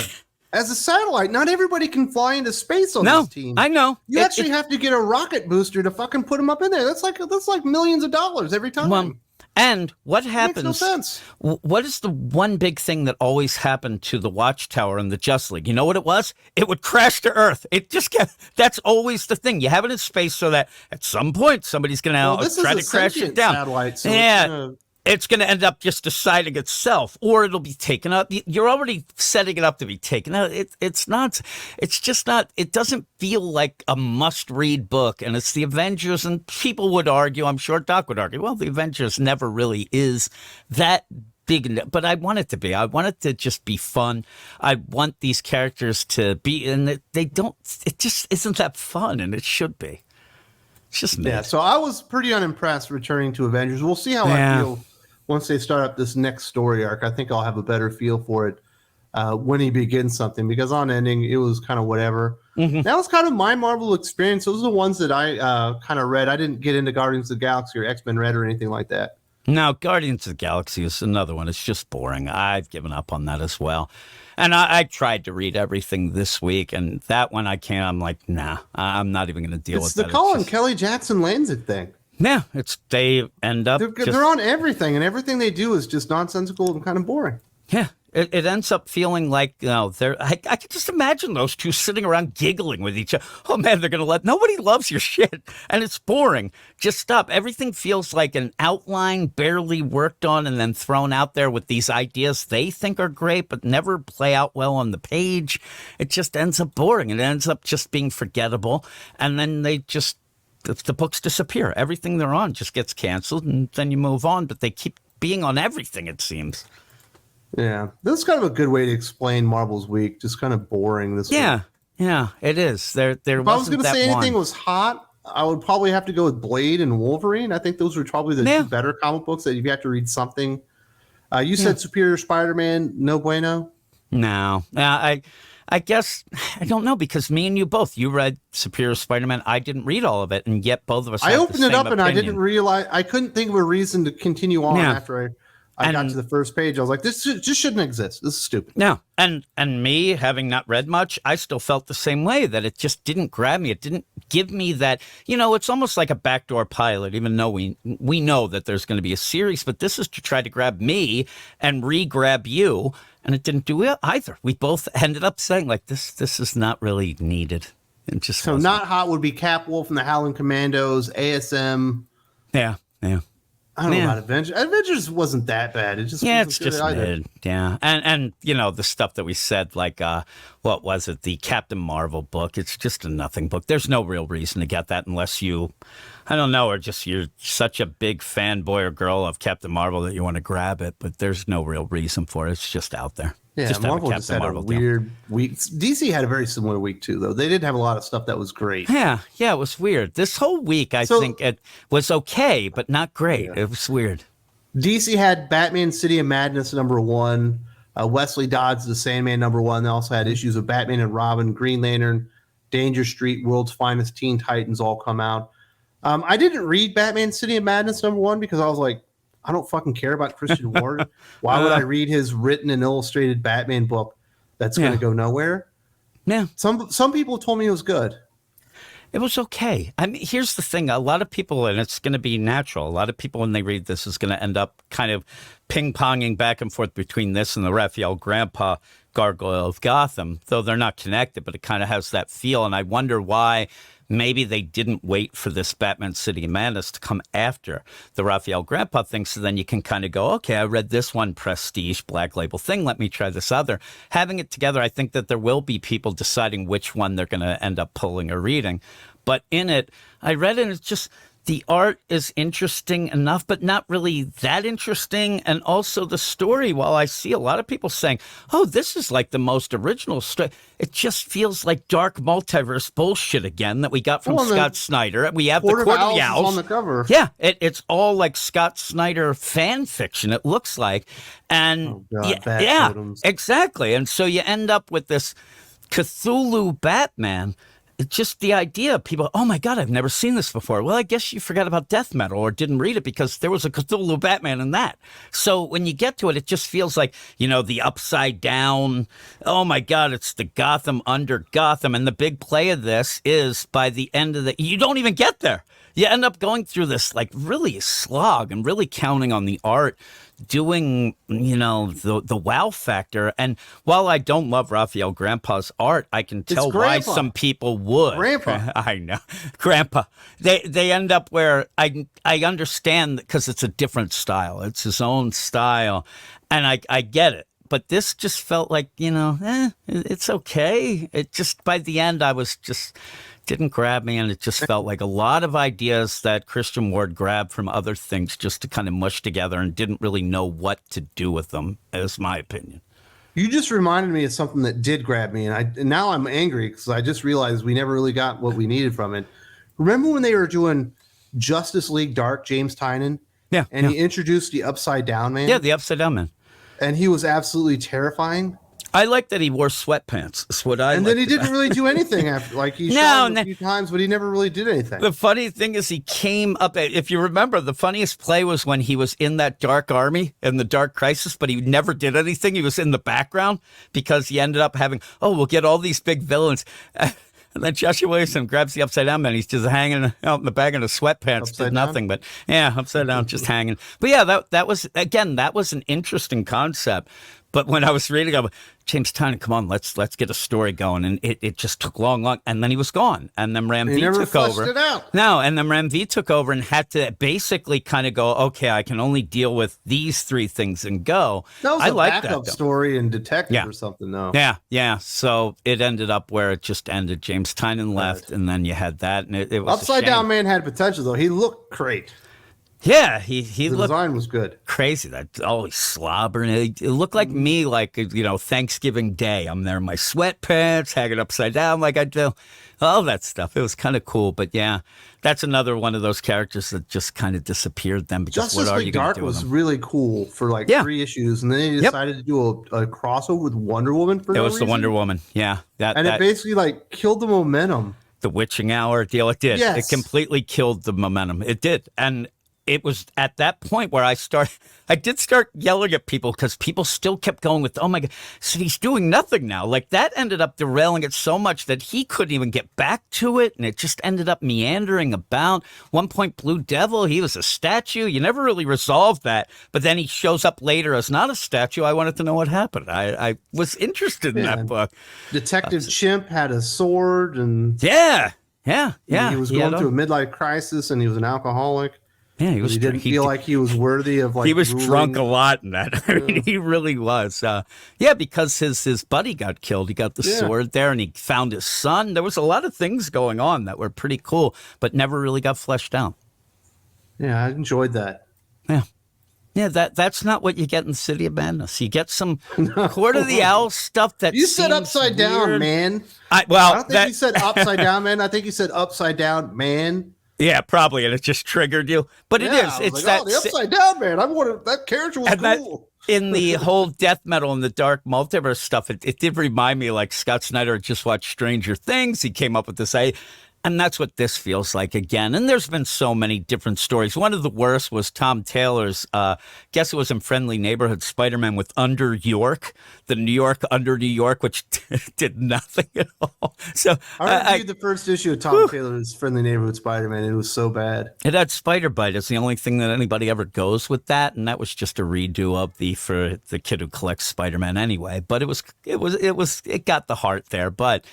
satellite? Not everybody can fly into space on this team. I know. You actually have to get a rocket booster to fucking put them up in there. That's like millions of dollars every time. Well, and what happens? Makes no sense. What is the one big thing that always happened to the Watchtower in the Justice League? You know what it was? It would crash to Earth. That's always the thing. You have it in space so that at some point somebody's going to try to crash it down. Satellite, so it's going to end up just deciding itself, or it'll be taken out. You're already setting it up to be taken out. It's not. It's just not. It doesn't feel like a must-read book, and it's the Avengers. And people would argue, I'm sure Doc would argue, well, the Avengers never really is that big. But I want it to be. I want it to just be fun. I want these characters to be, and they don't. It just isn't that fun, and it should be. It's just mad. So I was pretty unimpressed returning to Avengers. We'll see how I feel. Once they start up this next story arc, I think I'll have a better feel for it when he begins something, because on ending, it was kind of whatever. Mm-hmm. That was kind of my Marvel experience. Those are the ones that I kind of read. I didn't get into Guardians of the Galaxy or X-Men Red or anything like that. No, Guardians of the Galaxy is another one. It's just boring. I've given up on that as well. And I tried to read everything this week, and that one I can't. I'm like, nah, I'm not even going to deal with that. It's the Colin Kelly Jackson Lanzett thing. Yeah, they end up. They're on everything, and everything they do is just nonsensical and kind of boring. Yeah, it ends up feeling like they're. I can just imagine those two sitting around giggling with each other. Oh man, they're gonna nobody loves your shit, and it's boring. Just stop. Everything feels like an outline, barely worked on, and then thrown out there with these ideas they think are great, but never play out well on the page. It just ends up boring. It ends up just being forgettable, and then they just. The books disappear. Everything they're on just gets canceled, and then you move on. But they keep being on everything, it seems. Yeah, this is kind of a good way to explain Marvel's week. Just kind of boring this week. Yeah, it is. There if I was going to say anything was hot, I would probably have to go with Blade and Wolverine. I think those were probably the two better comic books that you have to read something. You said Superior Spider-Man, no bueno? No. I guess, I don't know, because me and you both, you read Superior Spider-Man. I didn't read all of it, and yet both of us I opened it up, opinion. And I didn't realize, I couldn't think of a reason to continue on after I got to the first page. I was like, this just shouldn't exist. This is stupid. No, and me, having not read much, I still felt the same way, that it just didn't grab me. It didn't give me that, it's almost like a backdoor pilot, even though we know that there's going to be a series, but this is to try to grab me and re-grab you. And it didn't do it either. We both ended up saying, like, this is not really needed. It just so wasn't. Not hot would be Cap Wolf and the Howling Commandos, ASM. Yeah. I don't know about Avengers. Avengers wasn't that bad. It just it's just mid. Yeah, and the stuff that we said, like what was it, the Captain Marvel book? It's just a nothing book. There's no real reason to get that unless you, I don't know, or just you're such a big fanboy or girl of Captain Marvel that you want to grab it. But there's no real reason for it. It's just out there. Yeah, Just have a Marvel just Captain had a Marvel deal. weird week. DC had a very similar week too, though. They did have a lot of stuff that was great. Yeah, it was weird. This whole week, I So think it was okay, but not great. yeah, It was weird. DC had Batman City of Madness #1, Wesley Dodds The Sandman #1. They also had issues of Batman and Robin, Green Lantern, Danger Street, World's Finest Teen Titans all come out. I didn't read Batman City of Madness #1 because I was like, I don't fucking care about Christian Ward. Why would I read his written and illustrated Batman book that's going to go nowhere? Yeah. Some people told me it was good. It was okay. I mean, here's the thing. A lot of people, and it's going to be natural, a lot of people when they read this is going to end up kind of ping-ponging back and forth between this and the Raphael Grandpa Gargoyle of Gotham, though they're not connected, but it kind of has that feel. And I wonder why maybe they didn't wait for this Batman City of Madness to come after the Raphael Grandpa thing. So then you can kind of go, okay, I read this one prestige black label thing. Let me try this other. Having it together, I think that there will be people deciding which one they're going to end up pulling or reading. But in it, I read it, and it's just the art is interesting enough, but not really that interesting. And also the story, while I see a lot of people saying, oh, this is like the most original story, it just feels like dark multiverse bullshit again that we got from Scott Snyder. We have the Court of Owls on the cover. Yeah, it's all like Scott Snyder fan fiction, it looks like. And yeah, exactly. And so you end up with this Cthulhu Batman. It's just the idea of people, oh my God, I've never seen this before. Well, I guess you forgot about Death Metal or didn't read it because there was a Cthulhu Batman in that. So when you get to it, it just feels like, the upside down, oh my God, it's the Gotham under Gotham. And the big play of this is by the end of you don't even get there. You end up going through this like really slog and really counting on the art, doing, the wow factor. And while I don't love Raphael Grandpa's art, I can tell why some people would. Grandpa. I know. Grandpa. They end up where I understand because it's a different style. It's his own style. And I get it. But this just felt like, it's okay. It just, by the end, I was just didn't grab me, and it just felt like a lot of ideas that Christian Ward grabbed from other things just to kind of mush together and didn't really know what to do with them, is my opinion. You just reminded me of something that did grab me, and now I'm angry because I just realized we never really got what we needed from it. Remember when they were doing Justice League Dark, James Tynion? Yeah. And he introduced the Upside Down Man? Yeah, the Upside Down Man. And he was absolutely terrifying. I like that he wore sweatpants. That's what I. And then he didn't really do anything after. Like he shot him a few times, but he never really did anything. The funny thing is, he came up. If you remember, the funniest play was when he was in that Dark Army in the Dark Crisis, but he never did anything. He was in the background because he ended up having. Oh, we'll get all these big villains. And then Joshua Williamson grabs the Upside Down Man. He's just hanging out in the bag in his sweatpants, did nothing. But yeah, upside down, just hanging. But yeah, that was an interesting concept. But when I was reading, I was, James Tynion, come on, let's get a story going. And it just took long. And then he was gone. And then Ram V took over. It out. No, and then Ram V took over and had to basically kind of go, okay, I can only deal with these three things and go. That was a backup story in Detective or something, though. Yeah. So it ended up where it just ended. James Tynion left, and then you had that. And it was Upside Down Man had potential, though. He looked great. Yeah, he the looked design was good. Crazy. That always slobbering. It looked like me, like Thanksgiving Day. I'm there in my sweatpants, hanging upside down like I do. All that stuff. It was kind of cool. But yeah, that's another one of those characters that just kind of disappeared then. Because Justice League Dark was really cool for 3 issues, and then they decided to do a crossover with Wonder Woman for no reason. The Wonder Woman. Yeah, it basically killed the momentum. The Witching Hour deal. It did. Yes. It completely killed the momentum. It did, and it was at that point where I did start yelling at people because people still kept going with, oh my God, so he's doing nothing now. Like that ended up derailing it so much that he couldn't even get back to it. And it just ended up meandering about. One point, Blue Devil, he was a statue. You never really resolved that. But then he shows up later as not a statue. I wanted to know what happened. I was interested in that book. Detective Chimp had a sword. And yeah. He was going through a midlife crisis, and he was an alcoholic. Yeah, he didn't feel like he was worthy of he was drunk a lot in that. I mean, he really was. Because his buddy got killed. He got the sword there, and he found his son. There was a lot of things going on that were pretty cool, but never really got fleshed out. Yeah, I enjoyed that. Yeah. Yeah, that's not what you get in City of Madness. You get some Court of the Owl stuff that You said seems upside down, weird. man. I Well, don't think you said upside down, man. I think you said upside down, man. yeah, probably, and it just triggered you. But it Yeah, is. I was It's like, that oh, the upside down, man. I wanted that character was and that cool. in the whole death metal and the dark multiverse stuff, it did remind me like Scott Snyder had just watched Stranger Things. He came up with this idea. And that's what this feels like again. And there's been so many different stories. One of the worst was Tom Taylor's, guess it was in Friendly Neighborhood Spider-Man with Under York, the New York Under New York, which did nothing at all. So I reviewed the first issue of Tom Taylor's Friendly Neighborhood Spider-Man. It was so bad. It had Spider Bite. It's the only thing that anybody ever goes with that, and that was just a redo of for the kid who collects Spider-Man anyway. But it got the heart there. But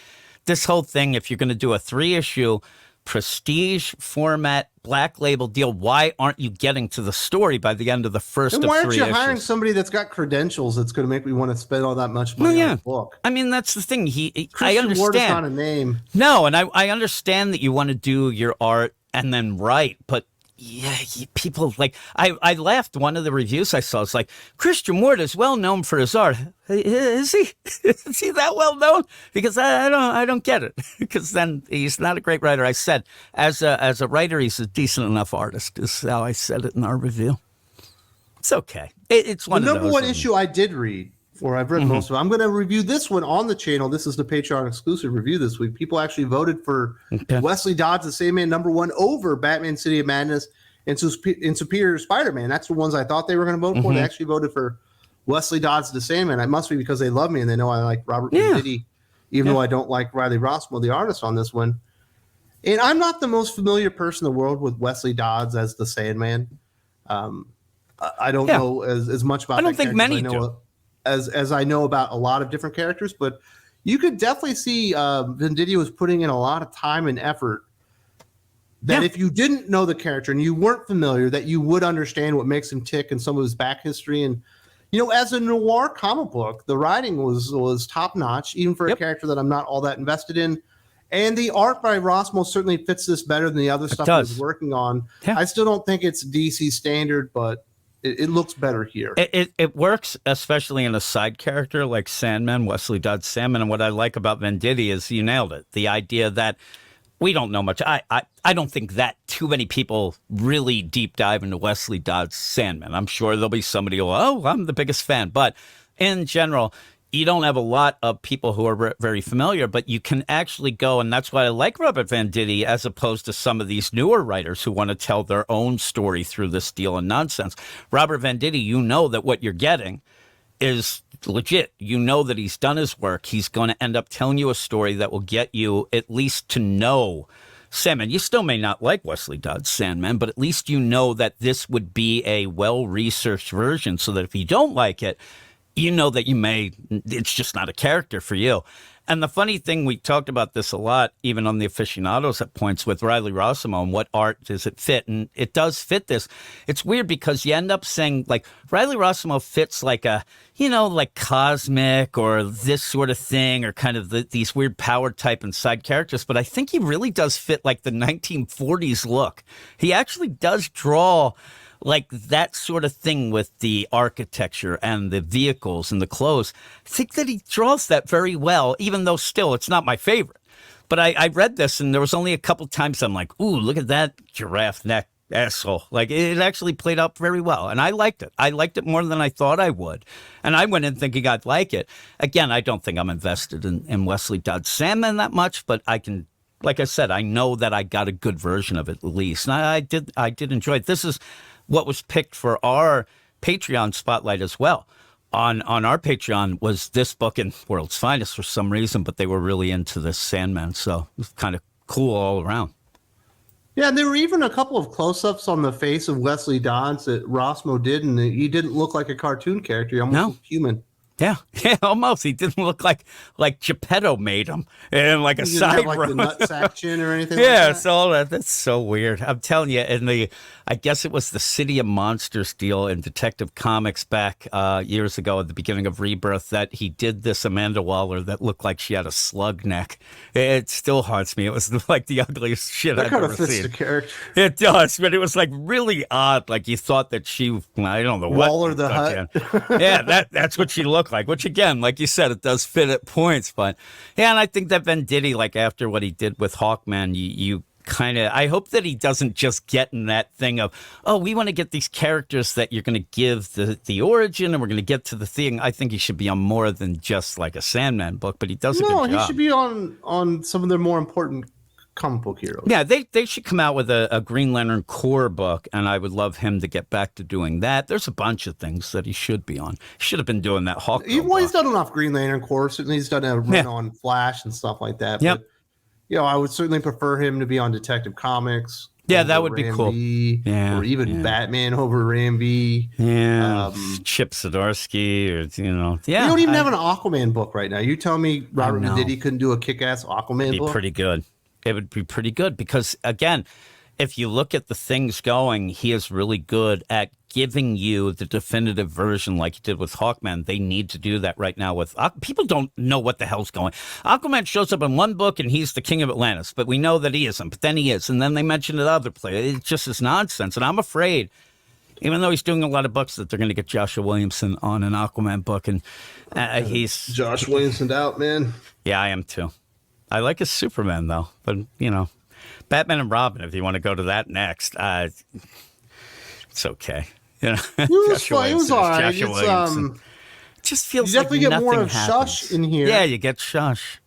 this whole thing, if you're going to do a 3-issue prestige format black label deal, why aren't you getting to the story by the end of the first And of 3 why aren't you issues? hiring somebody that's got credentials that's going to make me want to spend all that much money on the book? I mean, that's the thing. I Christian understand. Ward is not a name. No, and I understand that you want to do your art and then write, but yeah, people like I laughed. One of the reviews I saw was like, Christian Ward is well known for his art. Is he? Is he that well known? Because I don't get it. Because then he's not a great writer. I said as a writer, he's a decent enough artist. Is how I said it in our review. It's okay. It's one of those. The number one issue I did read, or I've read most of it. I'm going to review this one on the channel. This is the Patreon exclusive review this week. People actually voted for Wesley Dodds, the Sandman, #1 over Batman City of Madness and Superior Spider-Man. That's the ones I thought they were going to vote for. They actually voted for Wesley Dodds, the Sandman. It must be because they love me and they know I like Robert Venditti, even though I don't like Riley Rossmo, the artist on this one. And I'm not the most familiar person in the world with Wesley Dodds as the Sandman. I don't know as much about. I don't think many do. As I know about a lot of different characters, but you could definitely see Venditti was putting in a lot of time and effort that if you didn't know the character and you weren't familiar, that you would understand what makes him tick and some of his back history. And, as a noir comic book, the writing was top notch, even for a character that I'm not all that invested in. And the art by Rossmo certainly fits this better than the other stuff he was working on. Yeah. I still don't think it's DC standard, but it looks better here. It works, especially in a side character like Sandman, Wesley Dodds Sandman. And what I like about Venditti is you nailed it. The idea that we don't know much. I don't think that too many people really deep dive into Wesley Dodds Sandman. I'm sure there'll be somebody who, I'm the biggest fan. But in general, you don't have a lot of people who are very familiar, but you can actually go, and that's why I like Robert Venditti as opposed to some of these newer writers who want to tell their own story through this deal and nonsense. Robert Venditti, you know that what you're getting is legit. You know that he's done his work. He's going to end up telling you a story that will get you at least to know Sandman. You still may not like Wesley Dodds Sandman, but at least you know that this would be a well-researched version so that if you don't like it, you know that it's just not a character for you. And the funny thing, we talked about this a lot, even on the aficionados at points with Riley Rossmo and what art does it fit? And it does fit this. It's weird because you end up saying, like, Riley Rossmo fits like a, like cosmic or this sort of thing or kind of these weird power type and side characters. But I think he really does fit like the 1940s look. He actually does draw like that sort of thing with the architecture and the vehicles and the clothes. I think that he draws that very well, even though still it's not my favorite. But I read this and there was only a couple times I'm like, ooh, look at that giraffe neck asshole. Like it actually played out very well. And I liked it. I liked it more than I thought I would. And I went in thinking I'd like it. Again, I don't think I'm invested in Wesley Dodds Sandman that much, but I can, like I said, I know that I got a good version of it at least. And I did enjoy it. This is what was picked for our Patreon spotlight as well. On our Patreon was this book and World's Finest for some reason, but they were really into this Sandman, so it was kind of cool all around. Yeah, and there were even a couple of close-ups on the face of Wesley Dodds that Rossmo did, and he didn't look like a cartoon character. He almost looked human. Yeah, yeah, almost. He didn't look like Geppetto made him, and like a He didn't side have like the run. nutsack chin or anything Yeah, like that. so that's so weird. I'm telling you, I guess it was the City of Monsters deal in Detective Comics back years ago at the beginning of Rebirth that he did this Amanda Waller that looked like she had a slug neck. It still haunts me. It was like the ugliest shit That I've kind of ever fits seen. the character. It does, but it was like really odd. Like you thought that I don't know what. Waller the Hut. Yeah, that's what she looked like, which again, like you said, it does fit at points. But yeah, and I think that Venditti, like after what he did with Hawkman, you kind of, I hope that he doesn't just get in that thing of, oh, we want to get these characters that you're going to give the origin and we're going to get to the thing. I think he should be on more than just like a Sandman book, but he does a good job. No, he should be on some of their more important comic book heroes. Yeah, they should come out with a Green Lantern core book, and I would love him to get back to doing that. There's a bunch of things that he should be on. He should have been doing that Hawk. He's done enough Green Lantern core. Certainly, he's done a run on Flash and stuff like that. Yep. But, I would certainly prefer him to be on Detective Comics. Yeah, that would be cool. Yeah, or even Batman over Ramby. Yeah, Chip Zdarsky, or Yeah, you don't even have an Aquaman book right now. You tell me Robert Venditti couldn't do a kick-ass Aquaman book? Pretty good. It would be pretty good because, again, if you look at the things going, he is really good at giving you the definitive version like he did with Hawkman. They need to do that right now with people don't know what the hell's going. Aquaman shows up in one book and he's the king of Atlantis, but we know that he isn't, but then he is. And then they mention it other place. It just is nonsense. And I'm afraid, even though he's doing a lot of books, that they're going to get Joshua Williamson on an Aquaman book. And he's... Josh Williamson out, man. Yeah, I am too. I like his Superman, though. But, Batman and Robin, if you want to go to that next, it's okay. It was fine. It was all right. It just feels you definitely like get more of happens. Shush in here. Yeah, you get Shush.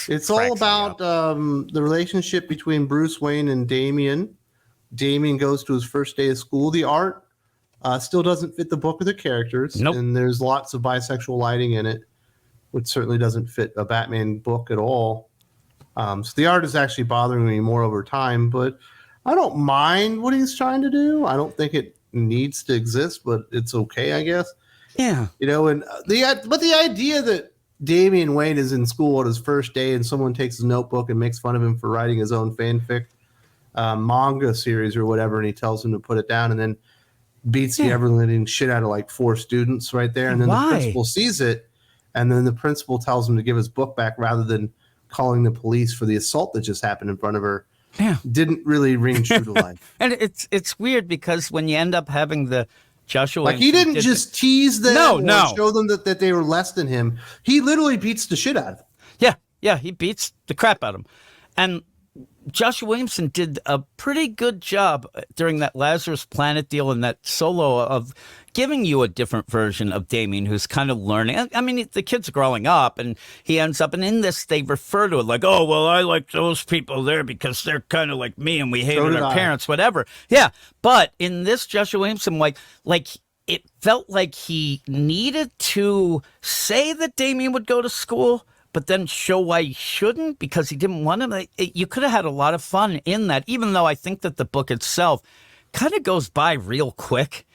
It's all about the relationship between Bruce Wayne and Damian. Damian goes to his first day of school. The art still doesn't fit the book or the characters. Nope. And there's lots of bisexual lighting in it, which certainly doesn't fit a Batman book at all. So the art is actually bothering me more over time, but I don't mind what he's trying to do. I don't think it needs to exist, but it's okay, I guess. Yeah. And the idea that Damian Wayne is in school on his first day and someone takes his notebook and makes fun of him for writing his own fanfic manga series or whatever, and he tells him to put it down and then beats the ever-living shit out of like 4 students right there. And then the principal sees it, and then the principal tells him to give his book back rather than calling the police for the assault that just happened in front of her. Yeah. Didn't really ring true to life. And it's weird because when you end up having the Joshua... Like, he didn't just tease them or show them that they were less than him. He literally beats the shit out of them. Yeah, he beats the crap out of him. And Joshua Williamson did a pretty good job during that Lazarus Planet deal and that solo of giving you a different version of Damian who's kind of learning. I mean, the kid's growing up and he ends up, and in this they refer to it like, oh, well, I like those people there because they're kind of like me and we hated our parents, whatever. Yeah, but in this Joshua Williamson, like it felt like he needed to say that Damian would go to school, but then show why he shouldn't because he didn't want him. You could have had a lot of fun in that, even though I think that the book itself kind of goes by real quick.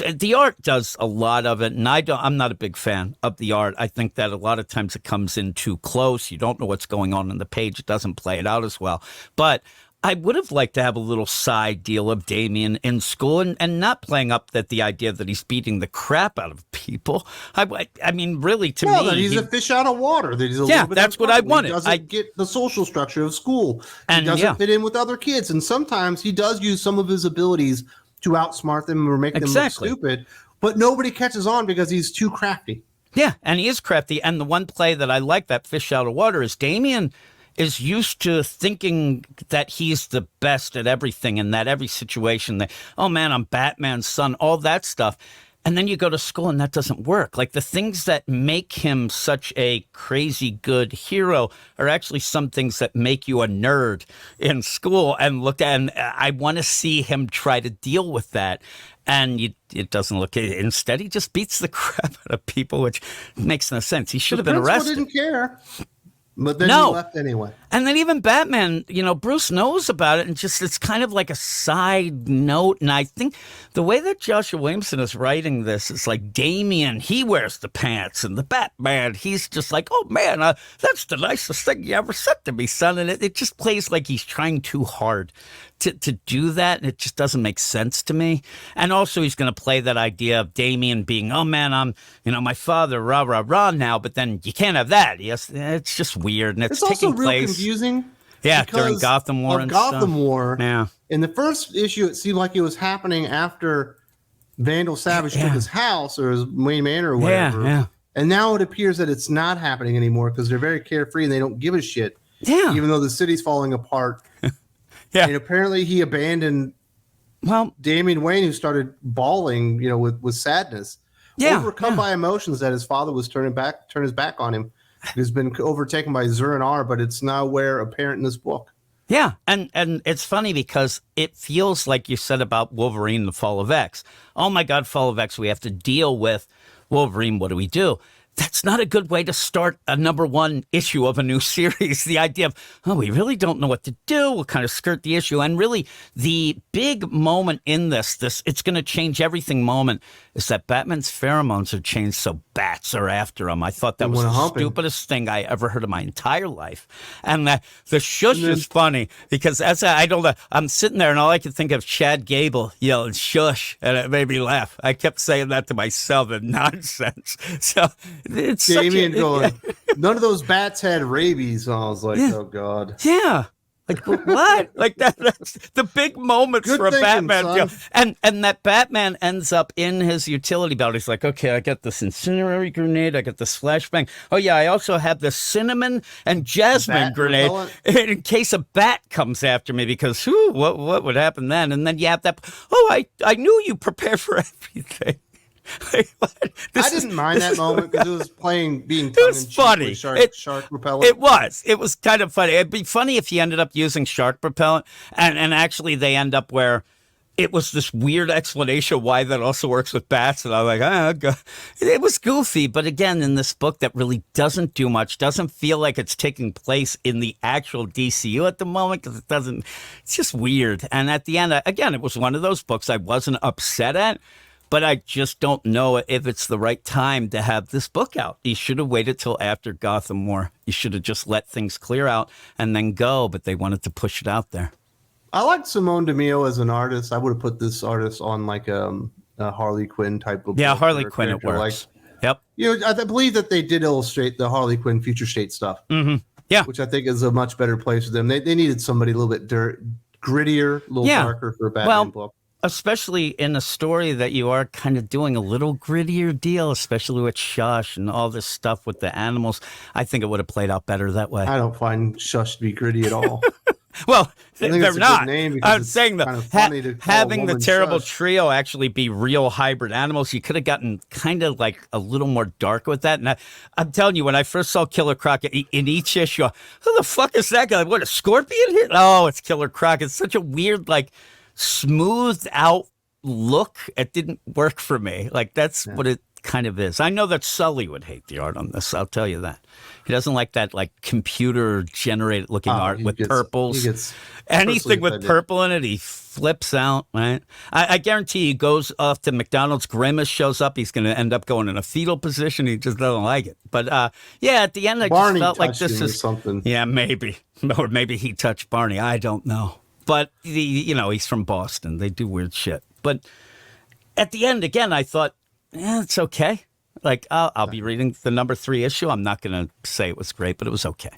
The art does a lot of it, and I'm not a big fan of the art. I think that a lot of times it comes in too close. You don't know what's going on the page. It doesn't play it out as well. But I would have liked to have a little side deal of Damian in school and not playing up the idea that he's beating the crap out of people. I mean, really, to me... that he's a fish out of water. That he's a little bit that's what I wanted. He doesn't get the social structure of school. He doesn't fit in with other kids. And sometimes he does use some of his abilities to outsmart them or make them look stupid. But nobody catches on because he's too crafty. Yeah, and he is crafty. And the one play that I like, that fish out of water, is Damian is used to thinking that he's the best at everything and that every situation that, oh man, I'm Batman's son, all that stuff. And then you go to school and that doesn't work. Like the things that make him such a crazy good hero are actually some things that make you a nerd in school and I want to see him try to deal with that. And it doesn't look, instead he just beats the crap out of people, which makes no sense. He should have been arrested. Didn't care. But then he No. left anyway. And then even Batman, Bruce knows about it, and just it's kind of like a side note. And I think the way that Joshua Williamson is writing this is like Damian, he wears the pants, and the Batman, he's just like, oh man, that's the nicest thing you ever said to me, son. And it just plays like he's trying too hard to do that, and it just doesn't make sense to me. And also he's going to play that idea of Damian being, oh man, I'm, my father, rah, rah, rah now, but then you can't have that. Yes, it's just weird, and it's taking also real place. Confusing. Yeah, during Gotham War and Gotham stuff. War. Yeah. In the first issue, it seemed like it was happening after Vandal Savage took his house or his Wayne Manor or whatever. Yeah. And now it appears that it's not happening anymore because they're very carefree and they don't give a shit. Yeah. Even though the city's falling apart. Yeah. And apparently he abandoned Damian Wayne, who started bawling, with sadness. Yeah. Overcome by emotions that his father was turn his back on him. He's been overtaken by Zur-En-Arrh, but it's nowhere apparent in this book. Yeah, and it's funny because it feels like you said about Wolverine, the Fall of X. Oh my God, Fall of X, we have to deal with Wolverine. What do we do? That's not a good way to start a #1 issue of a new series. The idea of, we really don't know what to do. We'll kind of skirt the issue. And really, the big moment in this it's going to change everything moment is that Batman's pheromones are changed so bats are after him. I thought that was the stupidest thing I ever heard in my entire life. And the shush is funny because I'm sitting there and all I could think of Chad Gable yelling shush, and it made me laugh. I kept saying that to myself and nonsense. So it's Damien going, none of those bats had rabies. And I was like, oh God. Yeah. Like what? Like that's the big moments Good for a thinking, Batman. son. And that Batman ends up in his utility belt. He's like, okay, I got this incendiary grenade. I got this flashbang. Oh yeah, I also have the cinnamon and jasmine grenade in case a bat comes after me. Because what would happen then? And then you have that. Oh, I knew you prepared for everything. I didn't mind that moment because it was being it was funny. Shark repellent. It was kind of funny. It'd be funny if he ended up using shark repellent, and actually they end up where it was this weird explanation why that also works with bats. And I'm like, it was goofy. But again, in this book that really doesn't do much, doesn't feel like it's taking place in the actual DCU at the moment because it's just weird. And at the end, again, it was one of those books I wasn't upset at. But I just don't know if it's the right time to have this book out. You should have waited till after Gotham War. You should have just let things clear out and then go, but they wanted to push it out there. I like Simone DeMille as an artist. I would have put this artist on like a Harley Quinn type of book. Yeah, Harley Quinn, it works. Yep. I believe that they did illustrate the Harley Quinn Future State stuff. Mm-hmm. Yeah. Which I think is a much better place for them. They needed somebody a little bit grittier, a little darker for a Batman book. Especially in a story that you are kind of doing a little grittier deal, especially with Shush and all this stuff with the animals. I think it would have played out better that way. I don't find Shush to be gritty at all. Well, they're not. I'm saying kind of funny to having the terrible Shush. trio actually be real hybrid animals, you could have gotten kind of like a little more dark with that. And I'm telling you, when I first saw Killer Croc in each issue, who the fuck is that guy? What, a scorpion here? Oh, it's Killer Croc. It's such a weird, like, smoothed out look. It didn't work for me. Like that's what it kind of is. I know that Sully would hate the art on this. I'll tell you that. He doesn't like that like computer generated looking art with purples. Anything with purple in it, he flips out, right? I guarantee he goes off to McDonald's. Grimace shows up. He's going to end up going in a fetal position. He just doesn't like it. But at the end, I Barney just felt like this is something. Yeah, maybe. Or maybe he touched Barney. I don't know. But, he's from Boston. They do weird shit. But at the end, again, I thought, it's okay. Like, I'll be reading the #3 issue. I'm not going to say it was great, but it was okay.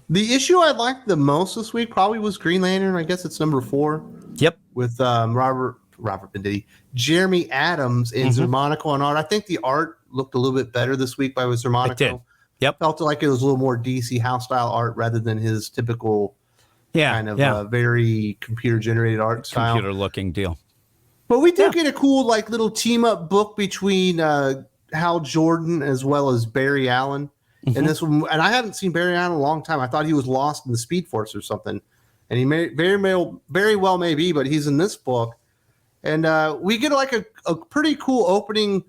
The issue I liked the most this week probably was Green Lantern. I guess it's #4. Yep. With Robert Venditti, Jeremy Adams, and Zermanico on art. I think the art looked a little bit better this week by Zermanico. It did. Yep. Felt like it was a little more DC house style art rather than his typical kind of very computer-generated art style. Computer-looking deal. But we did get a cool like little team-up book between Hal Jordan as well as Barry Allen. And this one, and I haven't seen Barry Allen in a long time. I thought he was lost in the Speed Force or something. And he very well may be, but he's in this book. And we get like a pretty cool opening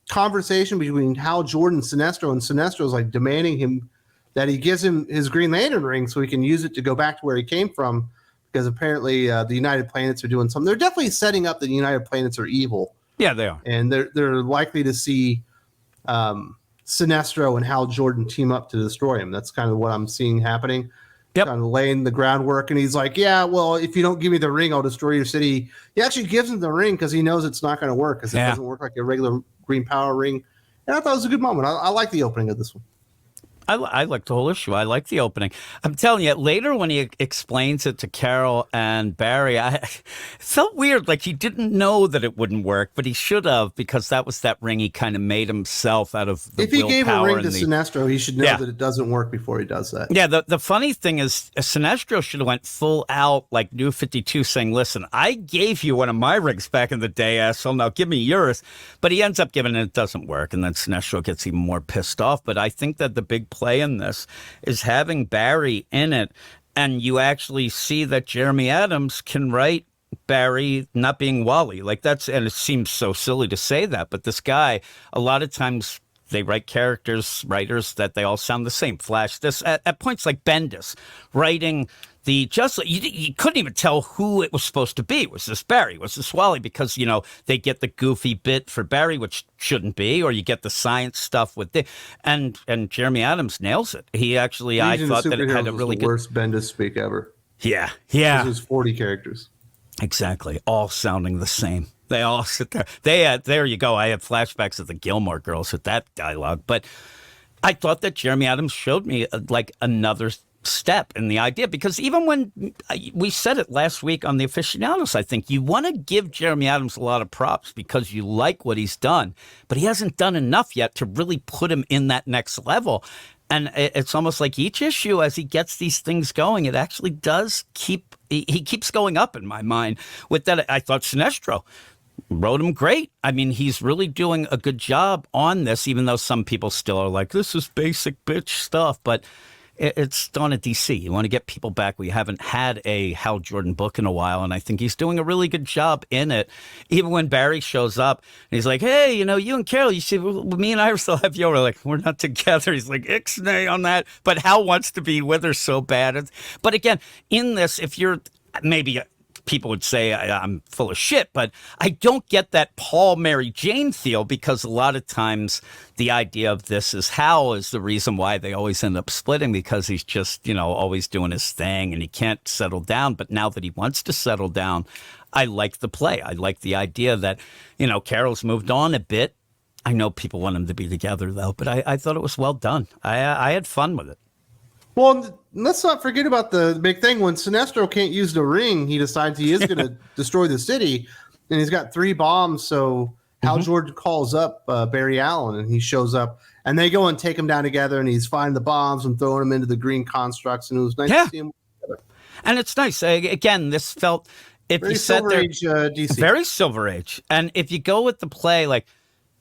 conversation between Hal Jordan and Sinestro. And Sinestro's like demanding him that he gives him his Green Lantern ring so he can use it to go back to where he came from, because apparently the United Planets are doing something. They're definitely setting up that the United Planets are evil. Yeah, they are. And they're likely to see Sinestro and Hal Jordan team up to destroy him. That's kind of what I'm seeing happening. Yep. Kind of laying the groundwork. And he's like, yeah, well, if you don't give me the ring, I'll destroy your city. He actually gives him the ring because he knows it's not going to work, because it doesn't work like a regular green power ring. And I thought it was a good moment. I like the opening of this one. I like the whole issue. I like the opening. I'm telling you, later when he explains it to Carol and Barry, it felt weird. Like he didn't know that it wouldn't work, but he should have, because that was that ring he kind of made himself out of the If he gave a ring to the... Sinestro, he should know that it doesn't work before he does that. Yeah, the funny thing is, Sinestro should have went full out like New 52 saying, listen, I gave you one of my rings back in the day, asshole. Now give me yours. But he ends up giving it doesn't work. And then Sinestro gets even more pissed off. But I think that the big play in this is having Barry in it, and you actually see that Jeremy Adams can write Barry not being Wally. Like that's, and it seems so silly to say that, but this guy, a lot of times they write writers that they all sound the same. Flash, this at points like Bendis writing the you couldn't even tell who it was supposed to be. Was this Barry? Was this Wally? Because, they get the goofy bit for Barry, which shouldn't be, or you get the science stuff with and Jeremy Adams nails it. He actually, I thought that it had a really good... worst Bendis speak ever. Yeah. It was 40 characters. Exactly. All sounding the same. They all sit there. There you go. I had flashbacks of the Gilmore Girls with that dialogue. But I thought that Jeremy Adams showed me like another step in the idea, because even when we said it last week on the Aficionados, I think you want to give Jeremy Adams a lot of props because you like what he's done, but he hasn't done enough yet to really put him in that next level. And it's almost like each issue, as he gets these things going, it actually does he keeps going up in my mind. With that, I thought Sinestro wrote him great. I mean, he's really doing a good job on this, even though some people still are like, this is basic bitch stuff. But it's done at DC. You want to get people back. We haven't had a Hal Jordan book in a while, and I think he's doing a really good job in it. Even when Barry shows up, and he's like, hey, you and Carol, you see, me and I still have you. We're like, we're not together. He's like, ixnay on that. But Hal wants to be with her so bad. But again, in this, if you're maybe... people would say I'm full of shit, but I don't get that Paul Mary Jane feel, because a lot of times the idea of this is Hal is the reason why they always end up splitting, because he's just, always doing his thing and he can't settle down. But now that he wants to settle down, I like the play. I like the idea that, Carol's moved on a bit. I know people want them to be together though, but I thought it was well done. I had fun with it. Well, let's not forget about the big thing. When Sinestro can't use the ring, he decides he is going to destroy the city, and he's got 3 bombs. So Hal Jordan calls up Barry Allen, and he shows up, and they go and take him down together, and he's finding the bombs and throwing them into the green constructs, and it was nice to see him together. And it's nice. Again, this felt, if very you said Silver Age DC. Very Silver Age. And if you go with the play, like,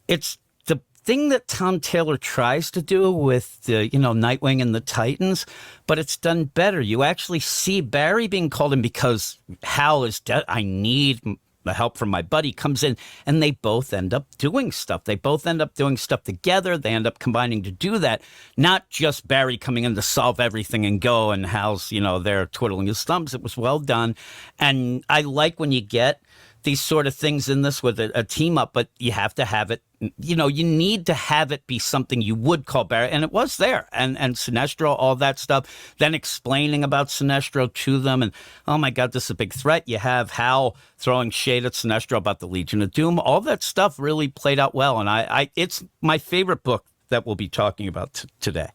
it's the thing that Tom Taylor tries to do with the, Nightwing and the Titans, but it's done better. You actually see Barry being called in because Hal is dead. I need the help from my buddy. Comes in, and they both end up doing stuff. They both end up doing stuff together. They end up combining to do that. Not just Barry coming in to solve everything and go, and Hal's, there twiddling his thumbs. It was well done. And I like when you get these sort of things in this with a team up, but you have to have it, you need to have it be something you would call Barry. And it was there. And Sinestro, all that stuff, then explaining about Sinestro to them. And, oh my God, this is a big threat. You have Hal throwing shade at Sinestro about the Legion of Doom. All that stuff really played out well. And it's my favorite book that we'll be talking about today.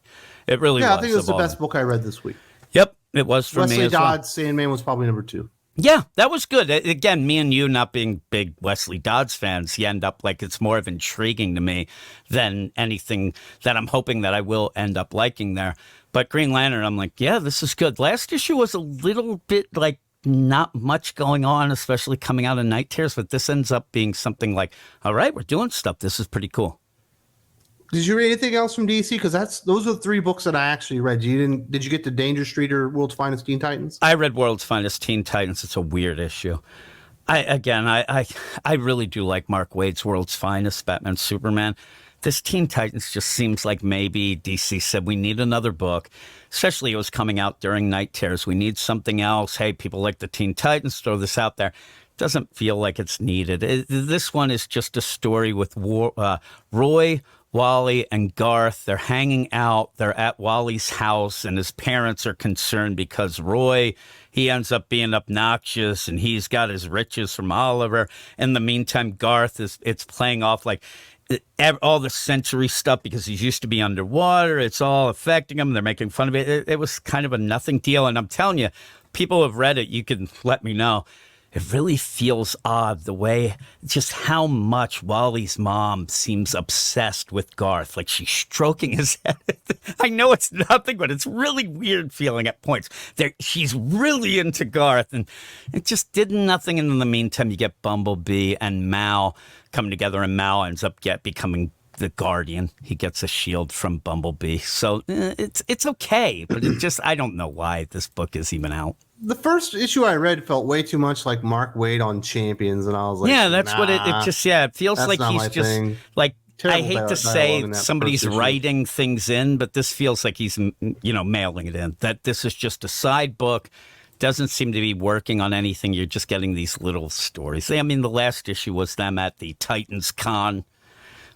It really was. I think it was the best book I read this week. Yep, it was for me as well. Wesley Dodds, Sandman was probably number 2. Yeah, that was good. Again, me and you not being big Wesley Dodds fans, you end up like it's more of intriguing to me than anything that I'm hoping that I will end up liking there. But Green Lantern, I'm like, yeah, this is good. Last issue was a little bit like not much going on, especially coming out of Night Terrors, but this ends up being something like, all right, we're doing stuff. This is pretty cool. Did you read anything else from DC? Because those are the 3 books that I actually read. Did you get to Danger Street or World's Finest Teen Titans? I read World's Finest Teen Titans. It's a weird issue. I really do like Mark Waid's World's Finest, Batman, Superman. This Teen Titans just seems like maybe DC said, we need another book, especially it was coming out during Night Terrors. We need something else. Hey, people like the Teen Titans, throw this out there. Doesn't feel like it's needed. This one is just a story with Roy, Wally, and Garth. They're hanging out. They're at Wally's house, and his parents are concerned because Roy, he ends up being obnoxious, and he's got his riches from Oliver. In the meantime, Garth it's playing off like all the sensory stuff because he's used to be underwater. It's all affecting him. They're making fun of it. It was kind of a nothing deal. And I'm telling you, people who have read it, you can let me know. It really feels odd the way, just how much Wally's mom seems obsessed with Garth. Like she's stroking his head. I know it's nothing, but it's really weird feeling at points. She's really into Garth, and it just did nothing. And in the meantime, you get Bumblebee and Mal coming together, and Mal ends up becoming the Guardian. He gets a shield from Bumblebee. So it's okay, but it just, I don't know why this book is even out. The first issue I read felt way too much like Mark Waid on Champions, and I was like, yeah, that's what it just, yeah, it feels like he's just thing. like, Terrible I hate to say somebody's writing things in, but this feels like he's, mailing it in, that this is just a side book. Doesn't seem to be working on anything. You're just getting these little stories. I mean, the last issue was them at the Titans Con.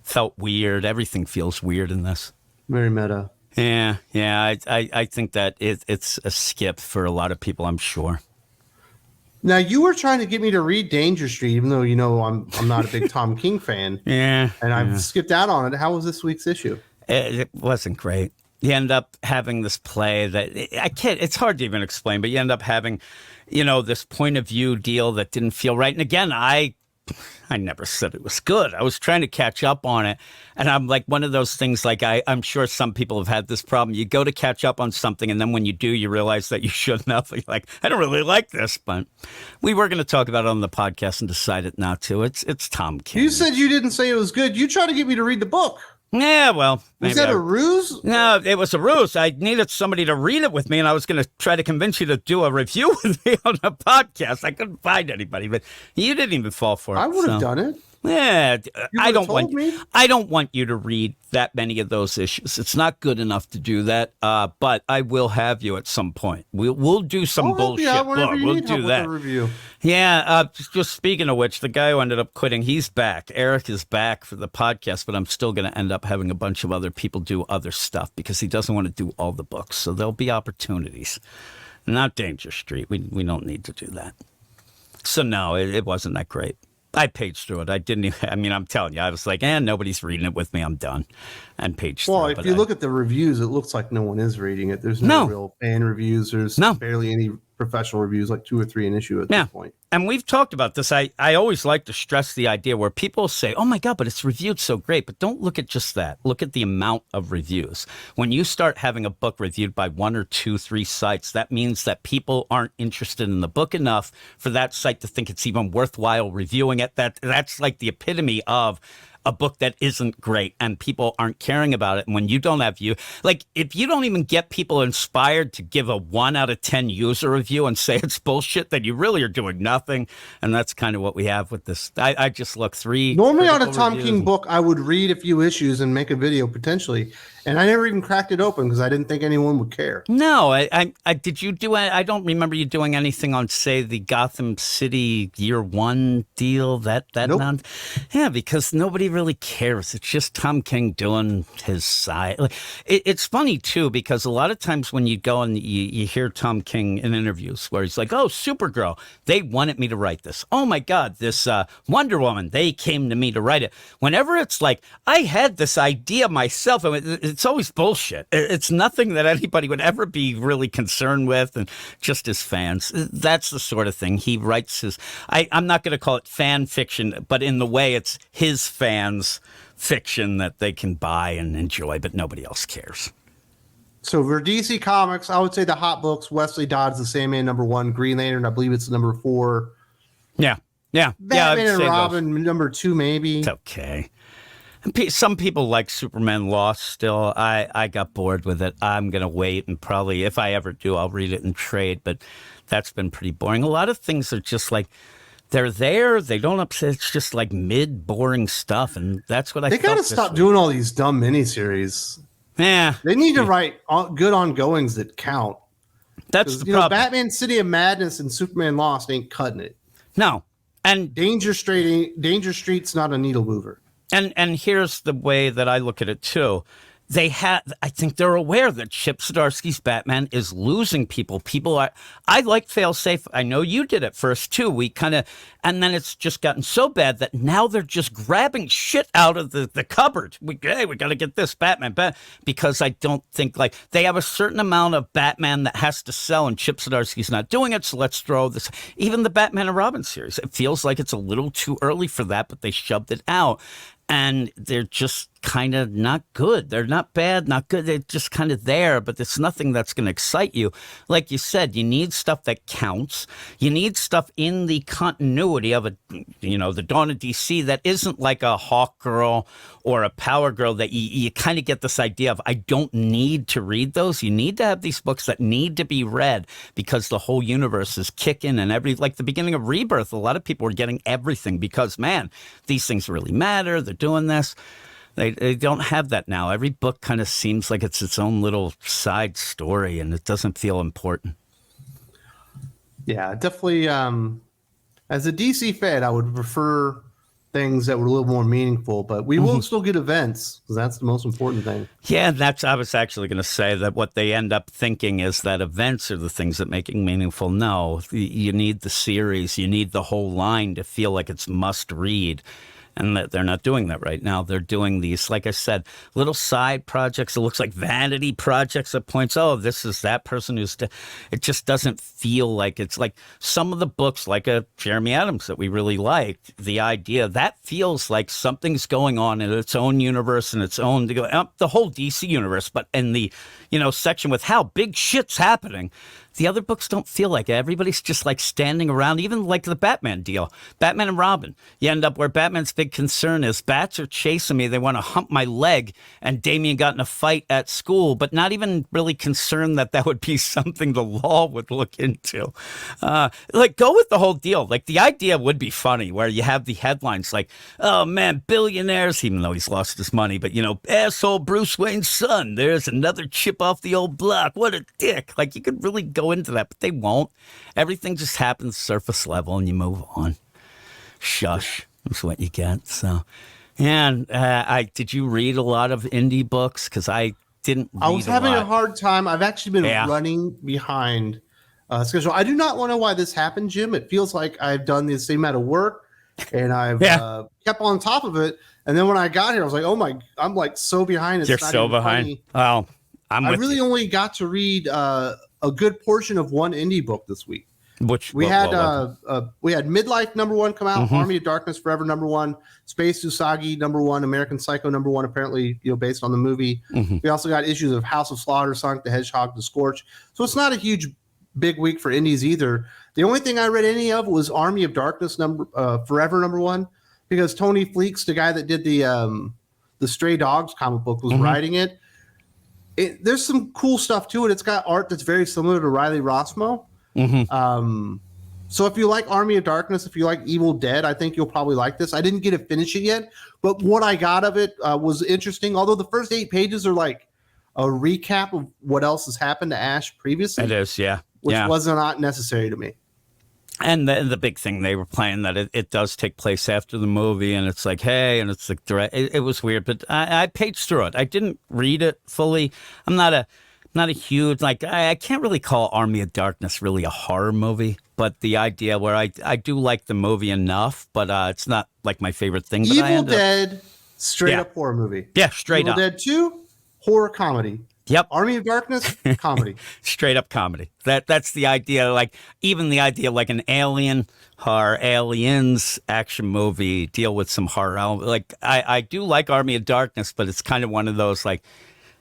Felt weird. Everything feels weird in this. Very meta. Yeah. I think that it's a skip for a lot of people, I'm sure. Now, you were trying to get me to read Danger Street, even though I'm not a big Tom King fan. Yeah. And I've skipped out on it. How was this week's issue? It wasn't great. You end up having this play that it's hard to even explain, but you end up having, this point of view deal that didn't feel right. And again, I never said it was good. I was trying to catch up on it. And I'm like one of those things, like I'm sure some people have had this problem. You go to catch up on something, and then when you do, you realize that you shouldn't have. You're like, I don't really like this, but we were going to talk about it on the podcast and decided not to. It's Tom King. You said you didn't say it was good. You tried to get me to read the book. Yeah, well. Was that a ruse? No, it was a ruse. I needed somebody to read it with me, and I was going to try to convince you to do a review with me on the podcast. I couldn't find anybody, but you didn't even fall for it. I would have done it. Yeah, I don't want you to read that many of those issues. It's not good enough to do that. But I will have you at some point. We'll do some bullshit book. We'll do that. Review. Yeah. Just speaking of which, the guy who ended up quitting, he's back. Eric is back for the podcast, but I'm still going to end up having a bunch of other people do other stuff because he doesn't want to do all the books. So there'll be opportunities. Not Danger Street. We don't need to do that. So no, it wasn't that great. I paged through it. I didn't even, I'm telling you, I was like, nobody's reading it with me. I'm done. And paged through it. Well, if you look at the reviews, it looks like no one is reading it. There's no real fan reviews. There's barely any professional reviews, like 2 or 3 an issue at this point. And we've talked about this. I always like to stress the idea where people say, oh my God, but it's reviewed so great. But don't look at just that. Look at the amount of reviews. When you start having a book reviewed by 1 or 2, 3 sites, that means that people aren't interested in the book enough for that site to think it's even worthwhile reviewing it. That's like the epitome of a book that isn't great and people aren't caring about it. And when you don't have if you don't even get people inspired to give a 1 out of 10 user review and say it's bullshit, then you really are doing nothing. And that's kind of what we have with this. I just look 3. Normally on a Tom King book, I would read a few issues and make a video potentially. And I never even cracked it open because I didn't think anyone would care. No, I did you do? I don't remember you doing anything on, say, the Gotham City Year 1 deal. That nope. Yeah, because nobody really cares. It's just Tom King doing his side. It's funny too because a lot of times when you go and you hear Tom King in interviews where he's like, "Oh, Supergirl, they wanted me to write this. Oh my God, this Wonder Woman, they came to me to write it." Whenever it's like, I had this idea myself, it's always bullshit. It's nothing that anybody would ever be really concerned with, and just his fans. That's the sort of thing he writes his. I'm not going to call it fan fiction, but in the way it's his fans' fiction that they can buy and enjoy, but nobody else cares. So for DC Comics, I would say the hot books: Wesley Dodds, the Sandman #1, Green Lantern, I believe it's #4. Yeah. Batman and Robin #2, maybe. It's okay. Some people like Superman Lost still. I got bored with it. I'm going to wait, and probably if I ever do, I'll read it in trade, but that's been pretty boring. A lot of things are just like, they're there. They don't upset. It's just like boring stuff, and that's what I. They felt gotta this stop week. doing all these dumb miniseries. Yeah, They need to write good ongoings that count. that's the You know, problem. Batman City of Madness and Superman Lost ain't cutting it. No, and Danger Street's not a needle mover. And here's the way that I look at it too. I think they're aware that Chip Zdarsky's Batman is losing people. I like Failsafe. I know you did at first too. And then it's just gotten so bad that now they're just grabbing shit out of the cupboard. We got to get this Batman because I don't think like they have a certain amount of Batman that has to sell and Chip Zdarsky's not doing it. So let's throw this, even the Batman and Robin series. It feels like it's a little too early for that, but they shoved it out. And they're just kind of not good. They're not bad, not good. They're just kind of there, but there's nothing that's going to excite you. Like you said, you need stuff that counts. You need stuff in the continuity of the Dawn of DC that isn't like a Hawk Girl or a Power Girl that you kind of get this idea of, I don't need to read those. You need to have these books that need to be read because the whole universe is kicking and like the beginning of Rebirth, a lot of people were getting everything because, man, these things really matter. They're doing this. They don't have that now. Every book kind of seems like it's its own little side story and it doesn't feel important. Yeah, definitely. As a DC fan, I would prefer things that were a little more meaningful, but we will still get events because that's the most important thing. Yeah, I was actually going to say that what they end up thinking is that events are the things that make it meaningful. No, you need the series. You need the whole line to feel like it's must read. And that they're not doing that right now. They're doing these, like I said, little side projects. It looks like vanity projects at points. Oh, this is that person who's. It just doesn't feel like it's like some of the books, like a Jeremy Adams that we really liked. The idea that feels like something's going on in its own universe and its own the whole DC universe, but in the section with how big shit's happening. The other books don't feel like it. Everybody's just like standing around, even like the Batman deal. Batman and Robin. You end up where Batman's big concern is bats are chasing me. They want to hump my leg. And Damian got in a fight at school, but not even really concerned that would be something the law would look into. Go with the whole deal. Like the idea would be funny where you have the headlines like, oh man, billionaires, even though he's lost his money, but asshole Bruce Wayne's son. There's another chip off the old block. What a dick. Like you could really go into that, but they won't. Everything just happens surface level and you move on. Shush. That's what you get. So, and did you read a lot of indie books? Because I didn't read I was having a a hard time. I've actually been running behind schedule. I do not know why this happened, Jim. It feels like I've done the same amount of work and I've kept on top of it. And then when I got here, I was like, oh my, I'm like so behind. It's You're not so even behind. funny. Oh, I really only got to read a good portion of one indie book this week. We had Midlife #1 come out, Army of Darkness Forever #1, Space Usagi #1, American Psycho #1, apparently based on the movie. We also got issues of House of Slaughter, Sonic the Hedgehog, The Scorch. So it's not a big week for indies either. The only thing I read any of was Army of Darkness Forever #1 because Tony Fleeks, the guy that did the Stray Dogs comic book, was writing it. There's some cool stuff to it. It's got art that's very similar to Riley Rossmo. So if you like Army of Darkness, if you like Evil Dead, I think you'll probably like this. I didn't get to finish it yet, but what I got of it was interesting. Although the first 8 pages are like a recap of what else has happened to Ash previously. It is, yeah. Which was not necessary to me. And the big thing they were playing that it does take place after the movie, and it's like, hey, and it's like it was weird, but I paged through it. I didn't read it fully. I'm not a huge I can't really call Army of Darkness really a horror movie, but the idea where I do like the movie enough, but it's not like my favorite thing. But Evil Dead, straight up horror movie. Yeah, straight up. Evil Dead 2, horror comedy. Yep. Army of Darkness, comedy. Straight up comedy. That's the idea. Like even the idea like an alien or aliens action movie deal with some horror. Like I do like Army of Darkness, but it's kind of one of those like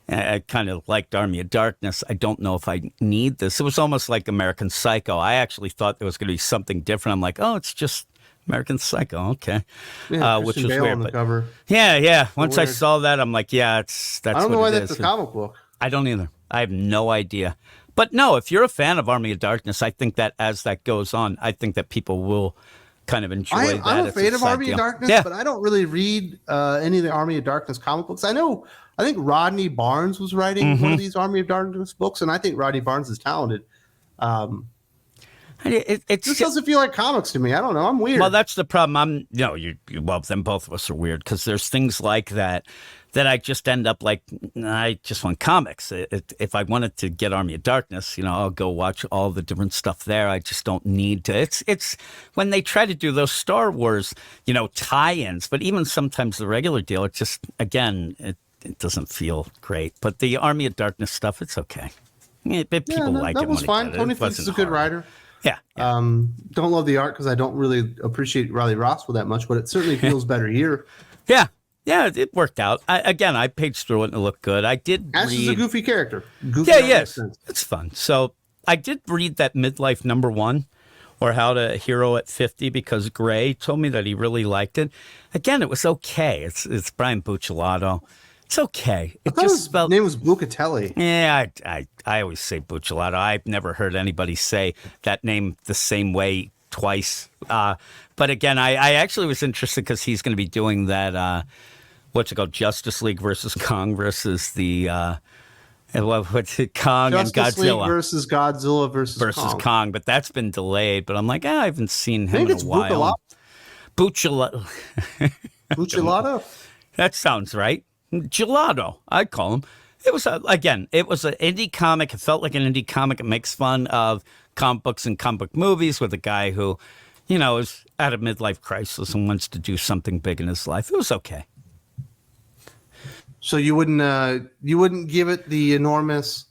I kind of liked Army of Darkness. I don't know if I need this. It was almost like American Psycho. I actually thought there was going to be something different. I'm like, oh, it's just American Psycho. Okay. Yeah, which was Bale weird. On the but cover. Yeah. Once I saw that, I'm like, yeah, that's I don't know what why it that's is. a comic book. I don't either. I have no idea. But no, if you're a fan of Army of Darkness, I think that as that goes on, I think that people will kind of enjoy that. I'm a It's fan of side Army deal. of Darkness, Yeah. but I don't really read any of the Army of Darkness comic books. I think Rodney Barnes was writing one of these Army of Darkness books, and I think Rodney Barnes is talented. It's This doesn't feel like comics to me. I don't know. I'm weird. Well, that's the problem. Well, then both of us are weird because there's things like that I just end up like, I just want comics. If I wanted to get Army of Darkness, I'll go watch all the different stuff there. I just don't need to. It's when they try to do those Star Wars, tie-ins, but even sometimes the regular deal, it just, again, it doesn't feel great. But the Army of Darkness stuff, it's okay. People like it. That was fine. Tony Fleetz is a good writer. Yeah. Don't love the art because I don't really appreciate Riley Rosswell that much, but it certainly feels better here. Yeah. Yeah, it worked out. I paged through it and it looked good. I did Ash read... is a goofy character. Goofy yes. It's fun. So I did read that Midlife #1, or How to Hero at 50, because Gray told me that he really liked it. Again, it was okay. It's Brian Buccellato. It's okay. I thought his name was Bucatelli. Yeah, I always say Buccellato. I've never heard anybody say that name the same way twice. But again, I actually was interested because he's going to be doing that, what's it called, Justice League versus Kong versus the, what's it, Kong Justice and Godzilla. League versus Godzilla versus Kong. But that's been delayed. But I'm like, I haven't seen him in a while. Buccellato. Buccellato? That sounds right. Gelato, I'd call him. It was, it was an indie comic. It felt like an indie comic. It makes fun of comic books and comic book movies with a guy who, is at a midlife crisis and wants to do something big in his life. It was okay. So you wouldn't give it the enormous...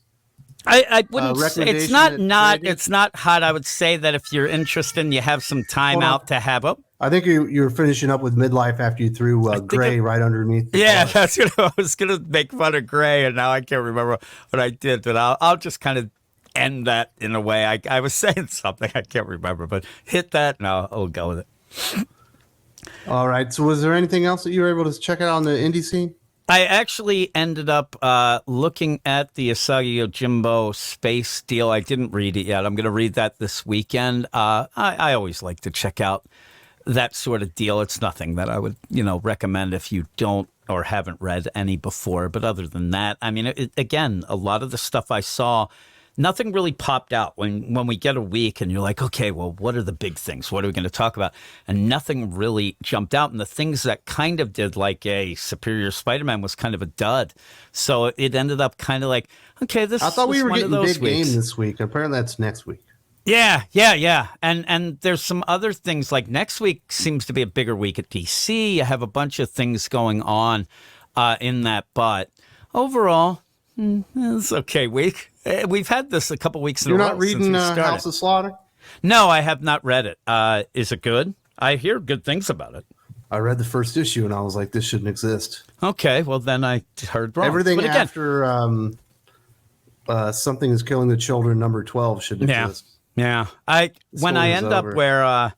I wouldn't say it's not hot. I would say that if you're interested and you have some time out to have it. I think you're finishing up with Midlife after you threw Gray right underneath. That's what I was going to make fun of Gray, and now I can't remember what I did. But I'll just kind of end that in a way. I was saying something I can't remember, but hit that and I'll go with it. All right. So was there anything else that you were able to check out on the indie scene? I actually ended up looking at the Asagi Yojimbo space deal. I didn't read it yet. I'm going to read that this weekend. I always like to check out that sort of deal. It's nothing that I would, recommend if you don't or haven't read any before. But other than that, I mean, again, a lot of the stuff I saw, nothing really popped out when we get a week and you're like, okay, well, what are the big things? What are we going to talk about? And nothing really jumped out. And the things that kind of did, like a Superior Spider-Man, was kind of a dud. So it ended up kind of like, okay, this. I thought we were one getting of those big weeks. game this week. Apparently that's next week. Yeah. And there's some other things, like next week seems to be a bigger week at DC. You have a bunch of things going on in that, but overall, it's okay week. We've had this a couple weeks in a row. You're not reading House of Slaughter? No, I have not read it. Is it good? I hear good things about it. I read the first issue and I was like, this shouldn't exist. Okay, well then I heard wrong. Everything after Something is Killing the Children #12 shouldn't exist. Yeah. When I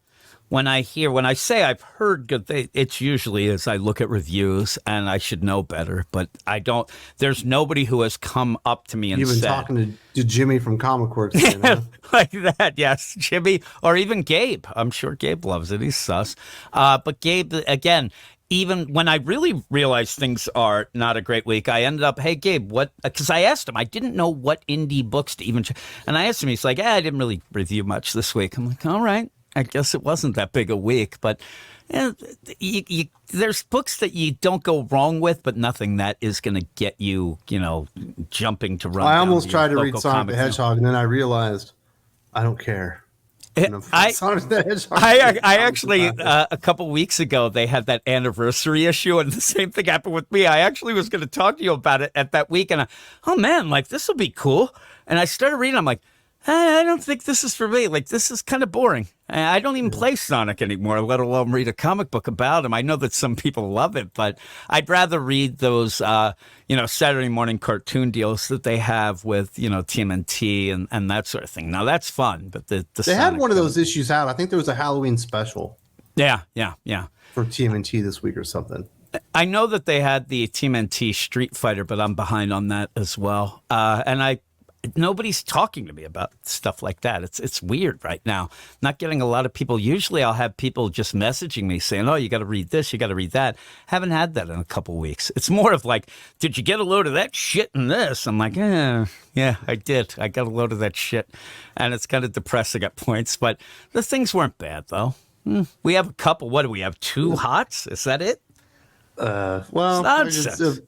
say I've heard good things, it's usually as I look at reviews and I should know better, but I don't. There's nobody who has come up to me and You've been said, talking to Jimmy from Comic Works. Again, huh? like that, yes, Jimmy, or even Gabe. I'm sure Gabe loves it. He's sus. But Gabe, again, even when I really realized things are not a great week, I ended up, hey, Gabe, what? Because I asked him, I didn't know what indie books to even, and I asked him, he's like, I didn't really review much this week. I'm like, all right, I guess it wasn't that big a week, but there's books that you don't go wrong with, but nothing that is going to get you, jumping to run. I almost tried to read Sonic the Hedgehog, and then I realized I don't care. I actually, a couple weeks ago, they had that anniversary issue, and the same thing happened with me. I actually was going to talk to you about it at that week, and oh man, like this will be cool. And I started reading. I'm like, I don't think this is for me. Like this is kind of boring. I don't even play Sonic anymore, let alone read a comic book about him. I know that some people love it, but I'd rather read those, Saturday morning cartoon deals that they have with, TMNT and that sort of thing. Now that's fun, but they had one of those issues out. I think there was a Halloween special. Yeah. For TMNT this week or something. I know that they had the TMNT Street Fighter, but I'm behind on that as well. And nobody's talking to me about stuff like that. It's weird right now. Not getting a lot of people. Usually I'll have people just messaging me saying, oh, you got to read this, you got to read that. Haven't had that in a couple weeks. It's more of like, did you get a load of that shit in this? I'm like, yeah, I did. I got a load of that shit. And it's kind of depressing at points, but the things weren't bad though. We have a couple. What do we have? 2 hots? Is that it? Well, Nonsense.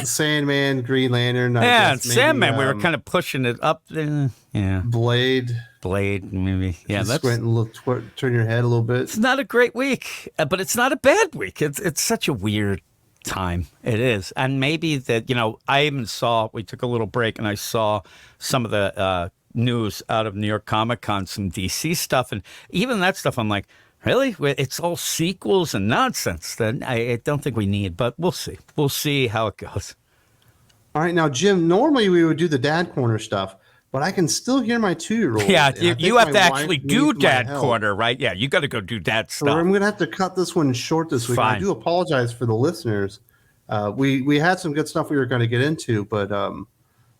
Sandman, Green Lantern. I Yeah, guess and maybe, Sandman, we were kind of pushing it up. Yeah, Blade, maybe. Yeah, just that's. squint and look, turn your head a little bit. It's not a great week, but it's not a bad week. It's such a weird time. It is, and maybe that I even saw. We took a little break, and I saw some of the news out of New York Comic Con, some DC stuff, and even that stuff. I'm like, really? It's all sequels and nonsense that I don't think we need, but we'll see. We'll see how it goes. All right, now, Jim, normally we would do the dad corner stuff, but I can still hear my 2-year-old. Yeah, you have to actually do dad corner, right? Yeah, you got to go do dad stuff. So I'm going to have to cut this one short this week. Fine. I do apologize for the listeners. We had some good stuff we were going to get into, but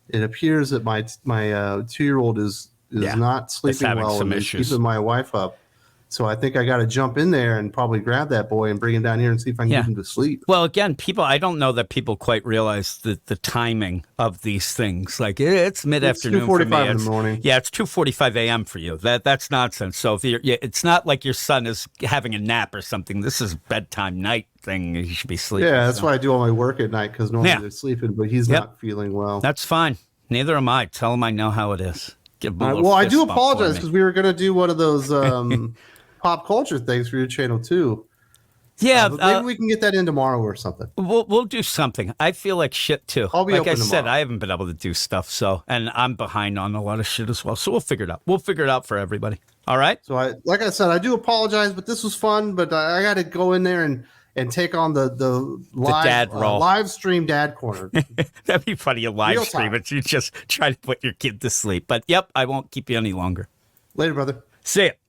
it appears that my 2-year-old is not sleeping well and is keeping my wife up. So I think I got to jump in there and probably grab that boy and bring him down here and see if I can get him to sleep. Well, again, I don't know that people quite realize the timing of these things. Like it's mid-afternoon for me. It's 2:45 in the morning. Yeah, it's 2:45 a.m. for you. That's nonsense. So if it's not like your son is having a nap or something. This is bedtime night thing. You should be sleeping. Yeah, that's why I do all my work at night because normally they're sleeping, but he's not feeling well. That's fine. Neither am I. Tell him I know how it is. Give him a little well, I do fist bump apologize for me. because we were going to do one of those pop culture things for your channel too. Yeah, but maybe we can get that in tomorrow or something. We'll do something. I feel like shit too. I'll be like open I said, tomorrow. I haven't been able to do stuff, and I'm behind on a lot of shit as well. So we'll figure it out. We'll figure it out for everybody. All right. So like I said, I do apologize, but this was fun. But I got to go in there and take on the live dad role. Live stream dad corner. That'd be funny. You live Real stream time. it. You just try to put your kid to sleep. But yep, I won't keep you any longer. Later, brother. See ya.